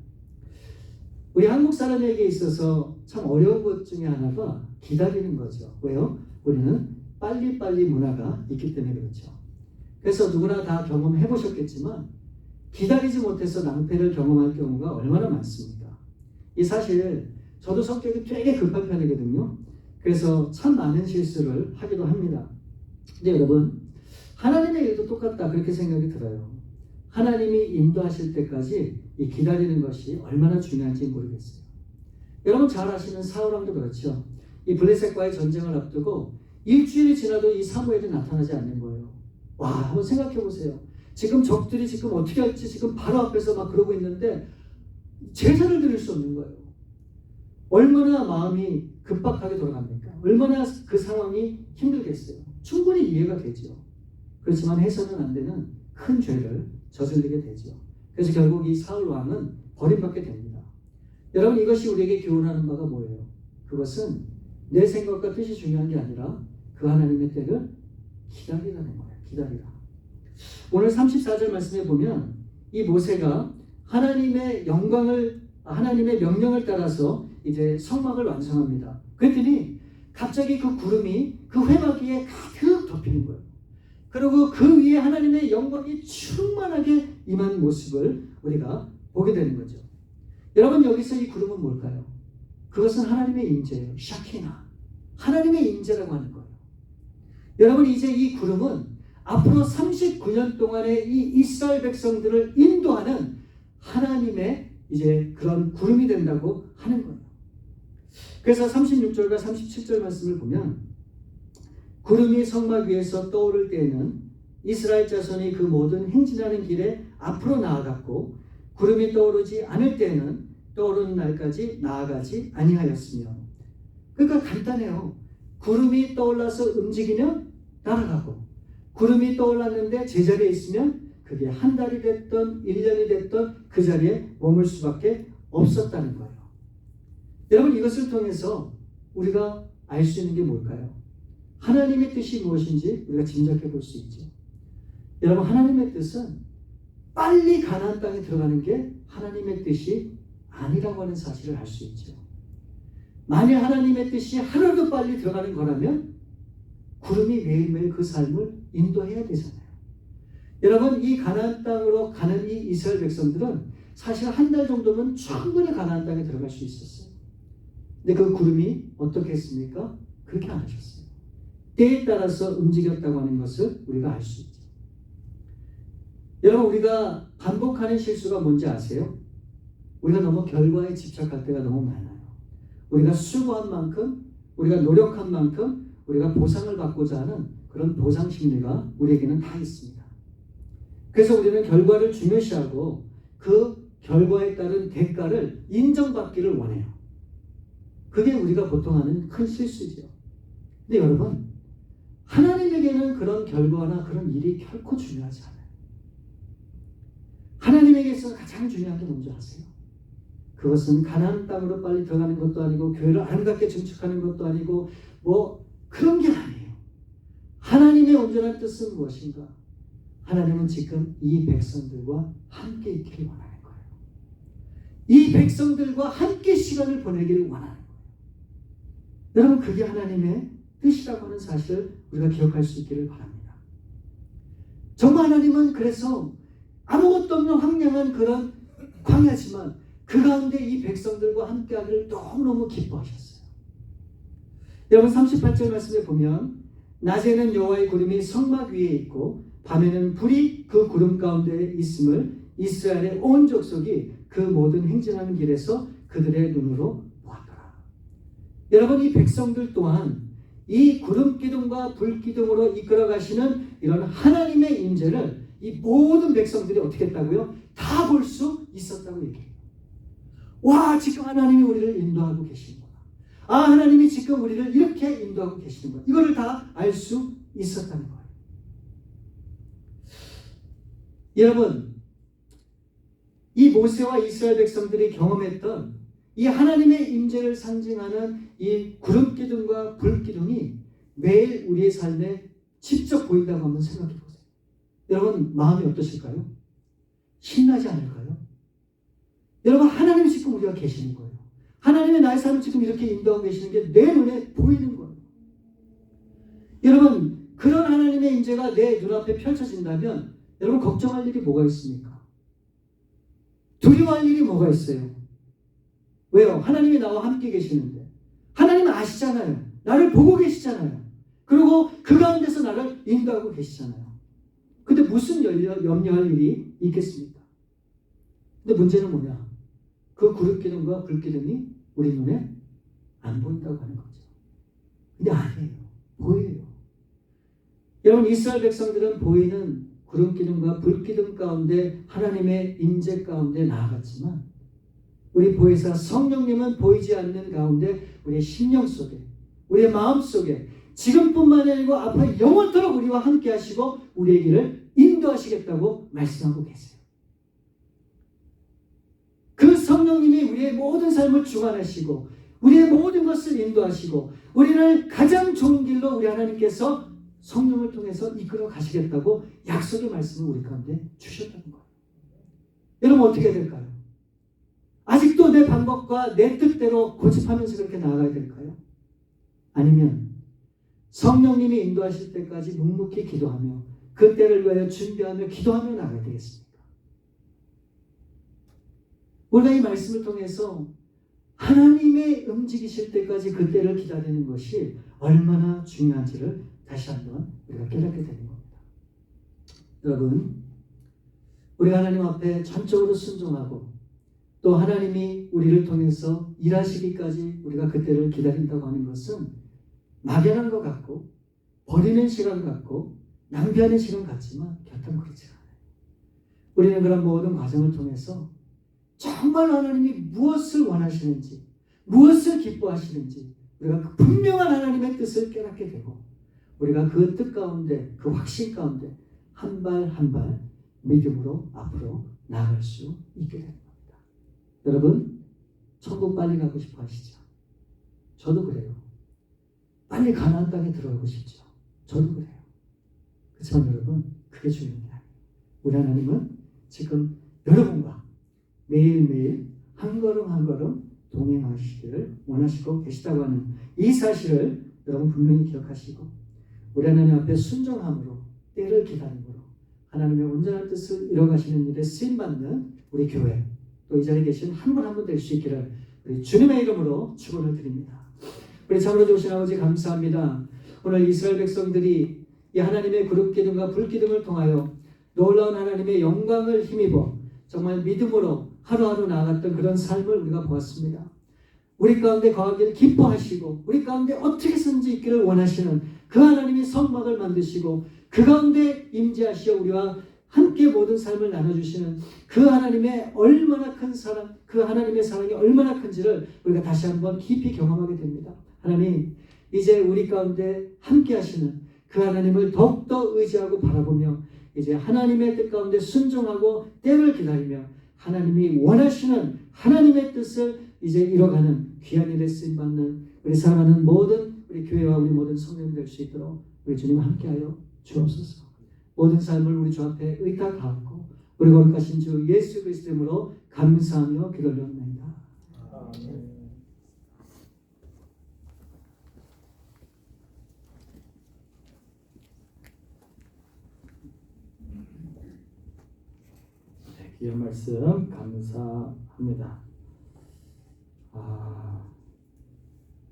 우리 한국 사람에게 있어서 참 어려운 것 중에 하나가 기다리는 거죠. 왜요? 우리는 빨리빨리 문화가 있기 때문에 그렇죠. 그래서 누구나 다 경험해 보셨겠지만 기다리지 못해서 낭패를 경험할 경우가 얼마나 많습니까? 이 사실 저도 성격이 되게 급한 편이거든요. 그래서 참 많은 실수를 하기도 합니다. 근데 여러분, 하나님의 일도 똑같다 그렇게 생각이 들어요. 하나님이 인도하실 때까지 이 기다리는 것이 얼마나 중요한지 모르겠어요. 여러분 잘 아시는 사울왕도 그렇죠. 이 블레셋과의 전쟁을 앞두고 일주일이 지나도 이 사무엘이 나타나지 않는 거예요. 와, 한번 생각해 보세요. 지금 적들이 지금 어떻게 할지 지금 바로 앞에서 막 그러고 있는데 제사를 드릴 수 없는 거예요. 얼마나 마음이 급박하게 돌아갑니까? 얼마나 그 상황이 힘들겠어요. 충분히 이해가 되죠. 그렇지만 해서는 안 되는 큰 죄를 저지르게 되죠. 그래서 결국 이 사울 왕은 버림받게 됩니다. 여러분, 이것이 우리에게 교훈하는 바가 뭐예요? 그것은 내 생각과 뜻이 중요한 게 아니라 그 하나님의 때를 기다리라는 거예요. 기다리라. 오늘 34절 말씀에 보면 이 모세가 하나님의 명령을 따라서 이제 성막을 완성합니다. 그랬더니 갑자기 그 구름이 그 회막위에 가득 덮이는 거예요. 그리고 그 위에 하나님의 영광이 충만하게 임한 모습을 우리가 보게 되는 거죠. 여러분, 여기서 이 구름은 뭘까요? 그것은 하나님의 임재예요. 샤키나. 하나님의 임재라고 하는 거예요. 여러분, 이제 이 구름은 앞으로 39년 동안의 이 이스라엘 백성들을 인도하는 하나님의 이제 그런 구름이 된다고 하는 거예요. 그래서 36절과 37절 말씀을 보면 구름이 성막 위에서 떠오를 때에는 이스라엘 자손이 그 모든 행진하는 길에 앞으로 나아갔고 구름이 떠오르지 않을 때에는 떠오르는 날까지 나아가지 아니하였으며. 그러니까 간단해요. 구름이 떠올라서 움직이면 따라가고 구름이 떠올랐는데 제자리에 있으면 그게 한 달이 됐던 1년이 됐던 그 자리에 머물 수밖에 없었다는 거예요. 여러분, 이것을 통해서 우리가 알 수 있는 게 뭘까요? 하나님의 뜻이 무엇인지 우리가 짐작해 볼 수 있죠. 여러분, 하나님의 뜻은 빨리 가나안 땅에 들어가는 게 하나님의 뜻이 아니라고 하는 사실을 알 수 있죠. 만일 하나님의 뜻이 하루도 빨리 들어가는 거라면 구름이 매일매일 그 삶을 인도해야 되잖아요. 여러분, 이 가나안 땅으로 가는 이 이스라엘 백성들은 사실 한 달 정도면 충분히 가나안 땅에 들어갈 수 있었어요. 근데 그 구름이 어떻게 했습니까? 그렇게 안 하셨어요. 때에 따라서 움직였다고 하는 것을 우리가 알 수 있죠. 여러분, 우리가 반복하는 실수가 뭔지 아세요? 우리가 너무 결과에 집착할 때가 너무 많아요. 우리가 수고한 만큼, 우리가 노력한 만큼 우리가 보상을 받고자 하는 그런 보상 심리가 우리에게는 다 있습니다. 그래서 우리는 결과를 중요시하고 그 결과에 따른 대가를 인정받기를 원해요. 그게 우리가 보통 하는 큰 실수죠. 근데 여러분, 하나님에게는 그런 결과나 그런 일이 결코 중요하지 않아요. 하나님에게서 가장 중요한 게 뭔지 아세요? 그것은 가나안 땅으로 빨리 들어가는 것도 아니고 교회를 아름답게 증축하는 것도 아니고 뭐 그런 게 아니에요. 하나님의 온전한 뜻은 무엇인가? 하나님은 지금 이 백성들과 함께 있기를 원하는 거예요. 이 백성들과 함께 시간을 보내기를 원하는 거예요. 여러분, 그게 하나님의 뜻이라고 하는 사실을 우리가 기억할 수 있기를 바랍니다. 정말 하나님은 그래서 아무것도 없는 황량한 그런 광야지만 그 가운데 이 백성들과 함께하기를 너무너무 기뻐하셨어요. 여러분, 38절 말씀에 보면 낮에는 여호와의 구름이 성막 위에 있고 밤에는 불이 그 구름 가운데 있음을 이스라엘의 온 족속이 그 모든 행진하는 길에서 그들의 눈으로 보았더라. 여러분, 이 백성들 또한 이 구름 기둥과 불 기둥으로 이끌어 가시는 이런 하나님의 임재를 이 모든 백성들이 어떻게 했다고요? 다 볼 수 있었다고 얘기해요. 와, 지금 하나님이 우리를 인도하고 계시는구나. 아, 하나님이 지금 우리를 이렇게 인도하고 계시는구나. 이거를 다 알 수 있었다는 거예요. 여러분, 이 모세와 이스라엘 백성들이 경험했던 이 하나님의 임재를 상징하는 이 구름 기둥과 불 기둥이 매일 우리의 삶에 직접 보인다고 한번 생각해 보세요. 여러분, 마음이 어떠실까요? 신나지 않을까요? 여러분, 하나님이 지금 우리가 계시는 거예요. 하나님의 나의 삶을 지금 이렇게 인도하고 계시는 게 내 눈에 보이는 거예요. 여러분, 그런 하나님의 임재가 내 눈앞에 펼쳐진다면 여러분, 걱정할 일이 뭐가 있습니까? 두려워할 일이 뭐가 있어요? 왜요? 하나님이 나와 함께 계시는데. 하나님은 아시잖아요. 나를 보고 계시잖아요. 그리고 그 가운데서 나를 인도하고 계시잖아요. 근데 무슨 염려할 일이 있겠습니까? 근데 문제는 뭐냐? 그 구름 기둥과 불 기둥이 우리 눈에 안 보인다고 하는 거죠. 근데 아니에요. 보여요. 여러분, 이스라엘 백성들은 보이는 구름 기둥과 불 기둥 가운데 하나님의 임재 가운데 나아갔지만 우리 보혜사 성령님은 보이지 않는 가운데 우리의 심령 속에, 우리의 마음 속에 지금뿐만 아니고 앞으로 영원토록 우리와 함께 하시고 우리의 길을 인도하시겠다고 말씀하고 계세요. 그 성령님이 우리의 모든 삶을 주관하시고 우리의 모든 것을 인도하시고 우리를 가장 좋은 길로 우리 하나님께서 성령을 통해서 이끌어 가시겠다고 약속의 말씀을 우리 가운데 주셨다는 거예요. 여러분, 어떻게 될까요? 아직도 내 방법과 내 뜻대로 고집하면서 그렇게 나아가야 될까요? 아니면 성령님이 인도하실 때까지 묵묵히 기도하며 그 때를 위하여 준비하며 기도하며 나가야 되겠습니까? 우리가 이 말씀을 통해서 하나님의 움직이실 때까지 그 때를 기다리는 것이 얼마나 중요한지를 다시 한번 우리가 깨닫게 되는 겁니다. 여러분, 우리가 하나님 앞에 전적으로 순종하고 또 하나님이 우리를 통해서 일하시기까지 우리가 그 때를 기다린다고 하는 것은 막연한 것 같고 버리는 시간 같고 낭비하는 시간 같지만 곁은 그렇지 않아요. 우리는 그런 모든 과정을 통해서 정말 하나님이 무엇을 원하시는지, 무엇을 기뻐하시는지 우리가 그 분명한 하나님의 뜻을 깨닫게 되고 우리가 그 뜻 가운데, 그 확신 가운데 한 발 한 발 믿음으로 앞으로 나아갈 수 있게 되는 겁니다. 여러분, 천국 빨리 가고 싶어 하시죠? 저도 그래요. 빨리 가나안 땅에 들어가고 싶죠? 저도 그래요. 그렇지만 여러분, 그게 중요한 게 아니에요. 우리 하나님은 지금 여러분과 매일매일 한 걸음 한 걸음 동행하시기를 원하시고 계시다고 하는 이 사실을 여러분 분명히 기억하시고 우리 하나님 앞에 순종함으로 때를 기다림으로 하나님의 온전한 뜻을 이뤄가시는 일에 쓰임받는 우리 교회 또 이 자리에 계신 한 분 한 분 될 수 있기를 우리 주님의 이름으로 축원을 드립니다. 우리 참으로 좋으신 아버지 감사합니다. 오늘 이스라엘 백성들이 이 하나님의 구름 기둥과 불 기둥을 통하여 놀라운 하나님의 영광을 힘입어 정말 믿음으로 하루하루 나아갔던 그런 삶을 우리가 보았습니다. 우리 가운데 거하기를 기뻐하시고 우리 가운데 어떻게든지 있기를 원하시는 그 하나님이 성막을 만드시고 그 가운데 임재하시어 우리와 함께 모든 삶을 나눠주시는 그 하나님의 얼마나 큰 사랑, 그 하나님의 사랑이 얼마나 큰지를 우리가 다시 한번 깊이 경험하게 됩니다. 하나님, 이제 우리 가운데 함께 하시는 그 하나님을 더욱더 의지하고 바라보며 이제 하나님의 뜻 가운데 순종하고 때를 기다리며 하나님이 원하시는 하나님의 뜻을 이제 이뤄가는 귀한 일에 쓰임받는 우리 사랑하는 모든 우리 교회와 우리 모든 성도님 될 수 있도록 우리 주님 함께하여 주옵소서. 모든 삶을 우리 주 앞에 의탁하고 우리 거룩하신 주 예수 그리스도 이름으로 감사하며 기도드립니다. 귀한 말씀 감사합니다.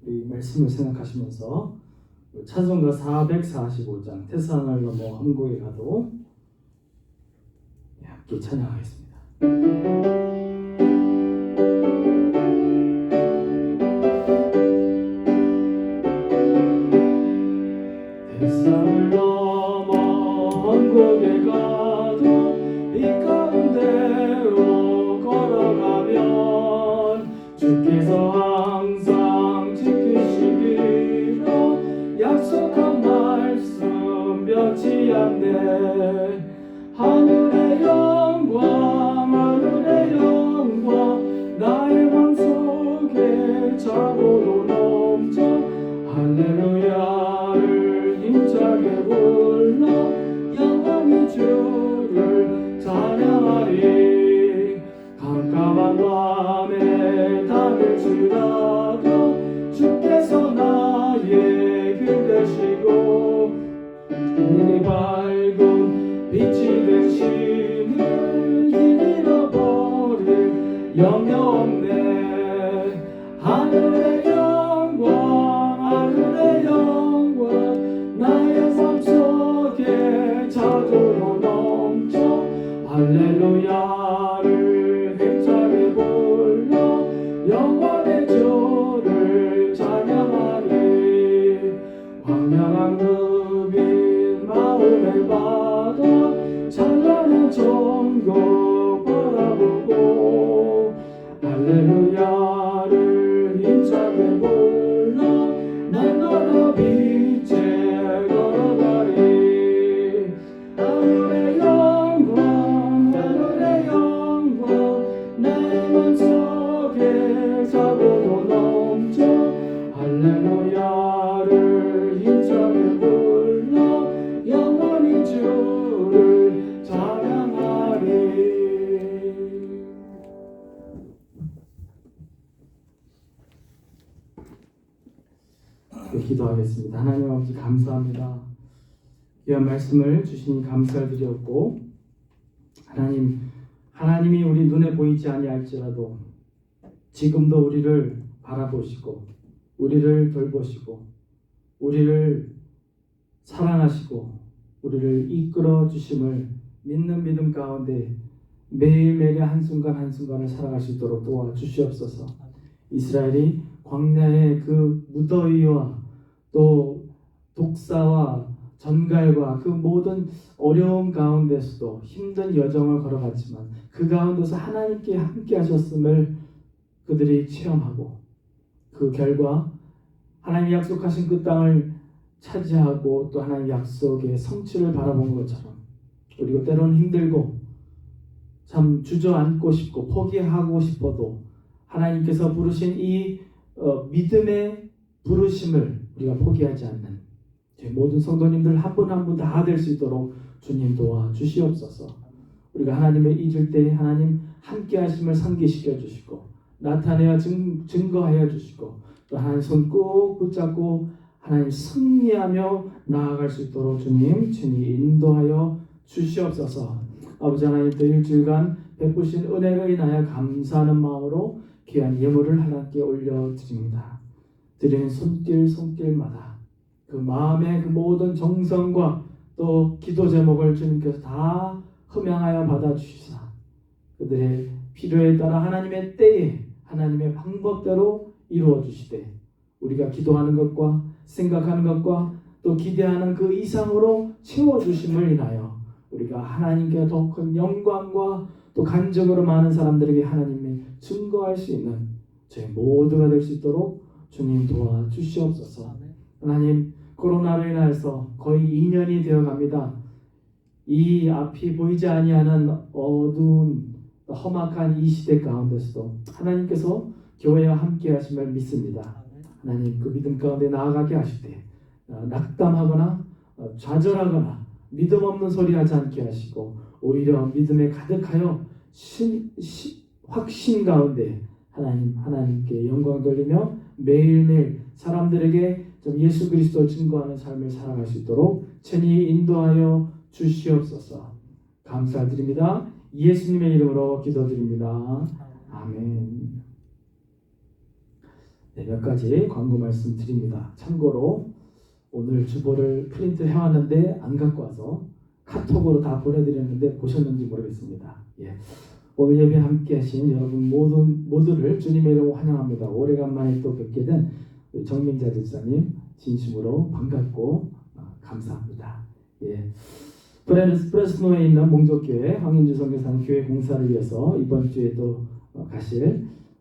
이 말씀을 생각하시면서 찬송가 445장 테살로니가 한국에 가도 함께 찬양하겠습니다. 테살로니가 한국에 가도 이 가운데로 걸어가면 주께서 항상 지키시기로 약속한 말씀 변치 않네. 하늘의 영광 하늘의 영광 나의 맘속에 차고도 넘쳐 할렐루야를 힘차게 불러 영원히 주를 찬양하리. 깜깜한 밤에 다닐지라도 주께서 나의 길 되시고 우리 밝은 빛이 되시는 길 잃어버릴 염려 없네. 하늘의 영광 하늘의 영광 나의 삶 속에 자주로 넘쳐 할렐루야를 힘차게 불러 영원의 주를 찬양하리. 광명한 그 빛 마음에 받아 찬란한 천국 바라보고 할렐루야를 힘차게 불러 날마다 빛에 걸어가리. 하늘의 영광 하늘의 영광 나의 맘속에 자고도 넘쳐 할렐루야를 힘차게 불러 영원히 주를 찬양하리. 기도하겠습니다. 하나님 아버지 감사합니다. 귀한 말씀을 주시니 감사를 드렸고 하나님이 우리 눈에 보이지 아니할지라도 지금도 우리를 바라보시고 우리를 돌보시고 우리를 사랑하시고 우리를 이끌어 주심을 믿는 믿음 가운데 매일매일의 한순간 한순간을 살아갈 수 있도록 도와주시옵소서. 이스라엘이 광야의 그 무더위와 또 독사와 전갈과 그 모든 어려움 가운데서도 힘든 여정을 걸어갔지만 그 가운데서 하나님께 함께 하셨음을 그들이 체험하고 그 결과 하나님이 약속하신 그 땅을 차지하고 또 하나님 약속의 성취를 바라본 것처럼 우리가 때로는 힘들고 참 주저앉고 싶고 포기하고 싶어도 하나님께서 부르신 이 믿음의 부르심을 우리가 포기하지 않는 저희 모든 성도님들 한 분 한 분 다 될 수 있도록 주님 도와주시옵소서. 우리가 하나님을 잊을 때 하나님 함께 하심을 상기시켜 주시고 나타내어 증거하여 주시고 또 하나님 손 꼭 붙잡고 하나님 승리하며 나아갈 수 있도록 주님 친히 인도하여 주시옵소서. 아버지 하나님 또 일주일간 베푸신 은혜로 인하여 감사하는 마음으로 귀한 예물을 하나님께 올려드립니다. 드리는 손길마다 그 마음의 그 모든 정성과 또 기도 제목을 주님께서 다 흠양하여 받아주시사 그들의 필요에 따라 하나님의 때에 하나님의 방법대로 이루어 주시되 우리가 기도하는 것과 생각하는 것과 또 기대하는 그 이상으로 채워주심을 인하여 우리가 하나님께 더 큰 영광과 또 간증으로 많은 사람들에게 하나님의 증거할 수 있는 저희 모두가 될 수 있도록 주님 도와주시옵소서. 하나님, 코로나로 인해서 거의 2년이 되어갑니다. 이 앞이 보이지 아니하는 어두운 험악한 이 시대 가운데서도 하나님께서 교회와 함께 하심을 믿습니다. 하나님, 그 믿음 가운데 나아가게 하실 때 낙담하거나 좌절하거나 믿음 없는 소리 하지 않게 하시고 오히려 믿음에 가득하여 확신 가운데 하나님께 영광 돌리며 매일매일 사람들에게 좀 예수 그리스도 증거하는 삶을 살아갈 수 있도록 친히 인도하여 주시옵소서. 감사드립니다. 예수님의 이름으로 기도드립니다. 아멘. 네, 몇 가지 광고 말씀 드립니다. 참고로 오늘 주보를 프린트 해왔는데 안 갖고 와서 카톡으로 다 보내드렸는데 보셨는지 모르겠습니다. 예. 오늘 예배 함께 하신 여러분 모두를 주님의 이름으로 환영합니다. 오래간만에 또 뵙게 된 정민자 집사님 진심으로 반갑고 감사합니다. 예. 프레스노에 있는 몽족교회 황인주 선교사님 교회 공사를 위해서 이번 주에 또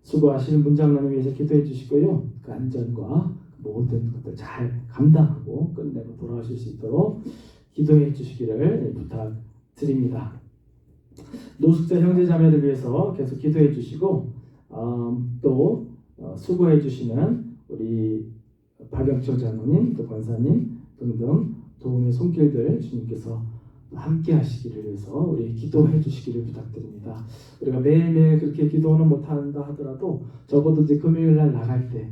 수고하실 문장로님 위해서 기도해 주시고요. 그 안전과 모든 것들 잘 감당하고 끝내고 돌아오실 수 있도록 기도해 주시기를 부탁드립니다. 노숙자 형제자매를 위해서 계속 기도해 주시고 또 수고해 주시는 우리 박영철 장로님, 또 권사님 등등 도움의 손길들 주님께서 함께 하시기를 위해서 우리 기도해 주시기를 부탁드립니다. 우리가 매일매일 그렇게 기도는 못한다 하더라도 적어도 이제 금요일날 나갈 때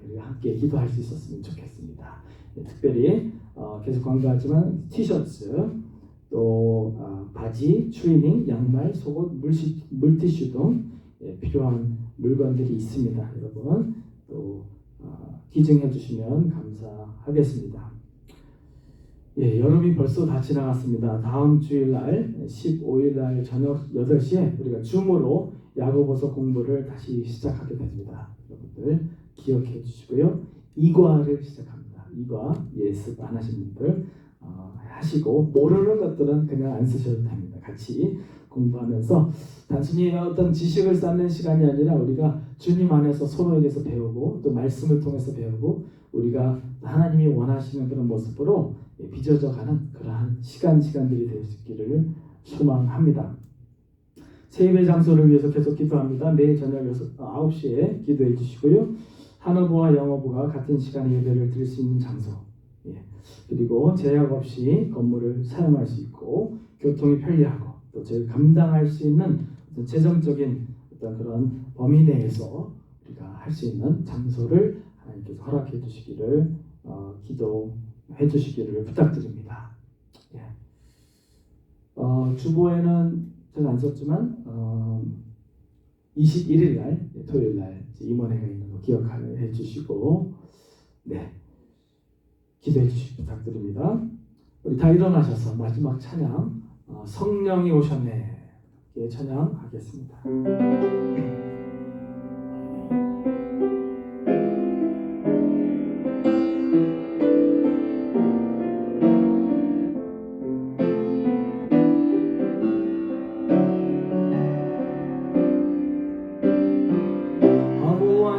우리가 함께 기도할 수 있었으면 좋겠습니다. 특별히 계속 광고하지만 티셔츠, 또 바지, 추리닝, 양말, 속옷, 물티슈 등 필요한 물건들이 있습니다. 여러분 또 기증해 주시면 감사하겠습니다. 예, 여름이 벌써 다 지나갔습니다. 다음 주일날 15일날 저녁 8시에 우리가 줌으로 야고보서 공부를 다시 시작하게 됩니다. 여러분들 기억해 주시고요. 이과를 시작합니다. 이과 예습 안 하신 분들 하시고 모르는 것들은 그냥 안 쓰셔도 됩니다. 같이 공부하면서 단순히 어떤 지식을 쌓는 시간이 아니라 우리가 주님 안에서 서로에게서 배우고 또 말씀을 통해서 배우고 우리가 하나님이 원하시는 그런 모습으로 빚어져가는 그러한 시간들이 될 수 있기를 소망합니다. 세입의 장소를 위해서 계속 기도합니다. 매일 저녁 9시에 기도해 주시고요. 한어부와 영어부가 같은 시간에 예배를 드릴 수 있는 장소, 그리고 제약 없이 건물을 사용할 수 있고 교통이 편리하고 또 저희가 감당할 수 있는 어떤 재정적인 어떤 그런 범위 내에서 우리가 할 수 있는 장소를 하나님께서 허락해 주시기를 기도해 주시기를 부탁드립니다. 주보에는 제가 안 썼지만 21일 날 토요일 날 임원회가 있는 거 기억해 주시고 기도해 주시기 부탁드립니다. 우리 다 일어나셔서 마지막 찬양 성령이 오셨네 찬양하겠습니다.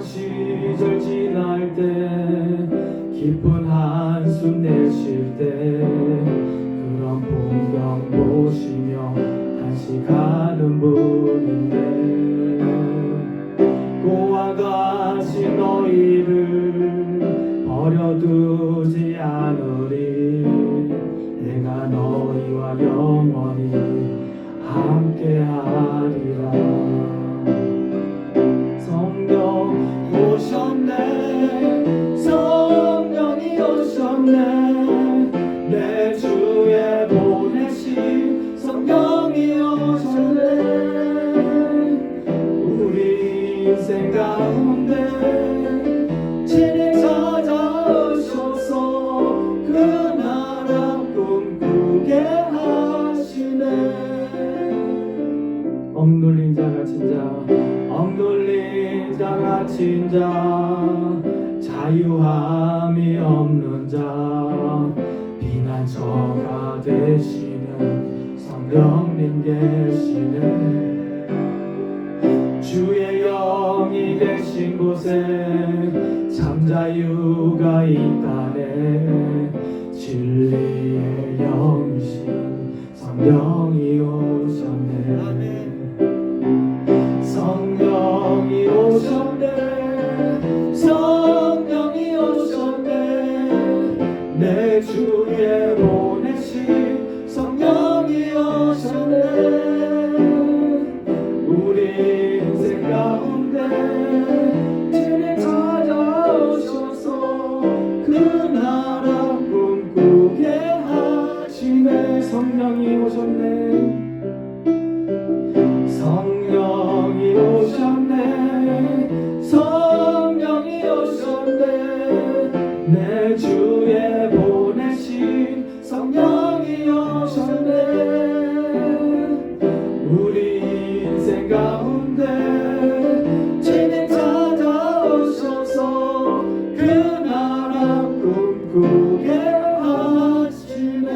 시절 지날 때 깊은 한숨 내쉴 때 그런 풍경 보시며 다시 가는 분인데 고와 같이 너희를 버려두지 않으리 내가 너희와 영원히 함께하리라. 오셨네 성령이 오셨네 내 주에 보내신 성령이 오셨네 우리 인생 가운데 친히 찾아오셔서 그 나라 꿈꾸고 하시네. 억눌린 자 갇힌 자, 억눌린 자 갇힌 자, 자유함이 없는 자, 피난처가 되시는 성령님 계시네. 주의 영이 계신 곳에 잠자유가 있다네. 진리의 영이신 성령이 오셨네. 성령이 오셨네. 성령이 오셨네. 내 주에 보내신 성령이 오셨네. 우리 인생 가운데 진리 찾아오셔서 그 나라 꿈꾸게 하시네. 성령이 오셨네. 성령이 오셨네. 성령이 오셨네. 내 주에 보내신 성령이 오셨네. 우리 인생 가운데 진리 찾아오셔서 그 나라 꿈꾸게 하시네.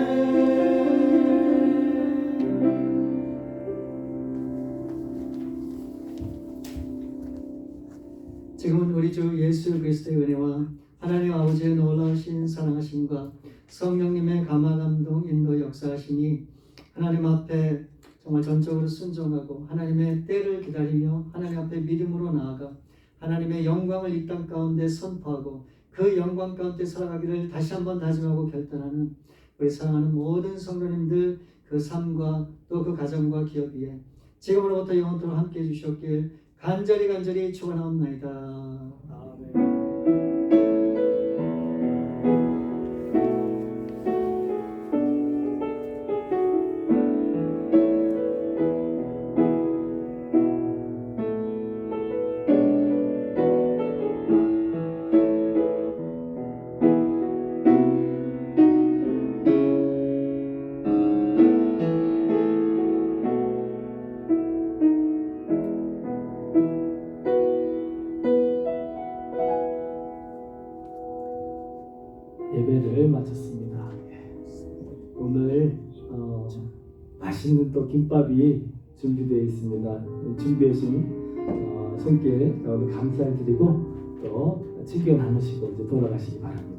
지금은 우리 주 예수 그리스도의 은혜와 하나님 아버지의 놀라우신 사랑하심과 성령님의 감화 감동 인도 역사하심이 하나님 앞에 정말 전적으로 순종하고 하나님의 때를 기다리며 하나님 앞에 믿음으로 나아가 하나님의 영광을 이 땅 가운데 선포하고 그 영광 가운데 살아가기를 다시 한번 다짐하고 결단하는 우리 사랑하는 모든 성도님들 그 삶과 또 그 가정과 기업 위에 지금으로부터 영원토록 함께해 주셨길 간절히 축원하옵나이다. 아멘. 예배를 마쳤습니다. 오늘 맛있는 또 김밥이 준비되어 있습니다. 준비해 주신 손길 가운데 감사드리고 또 친교 나누시고 이제 돌아가시기 바랍니다.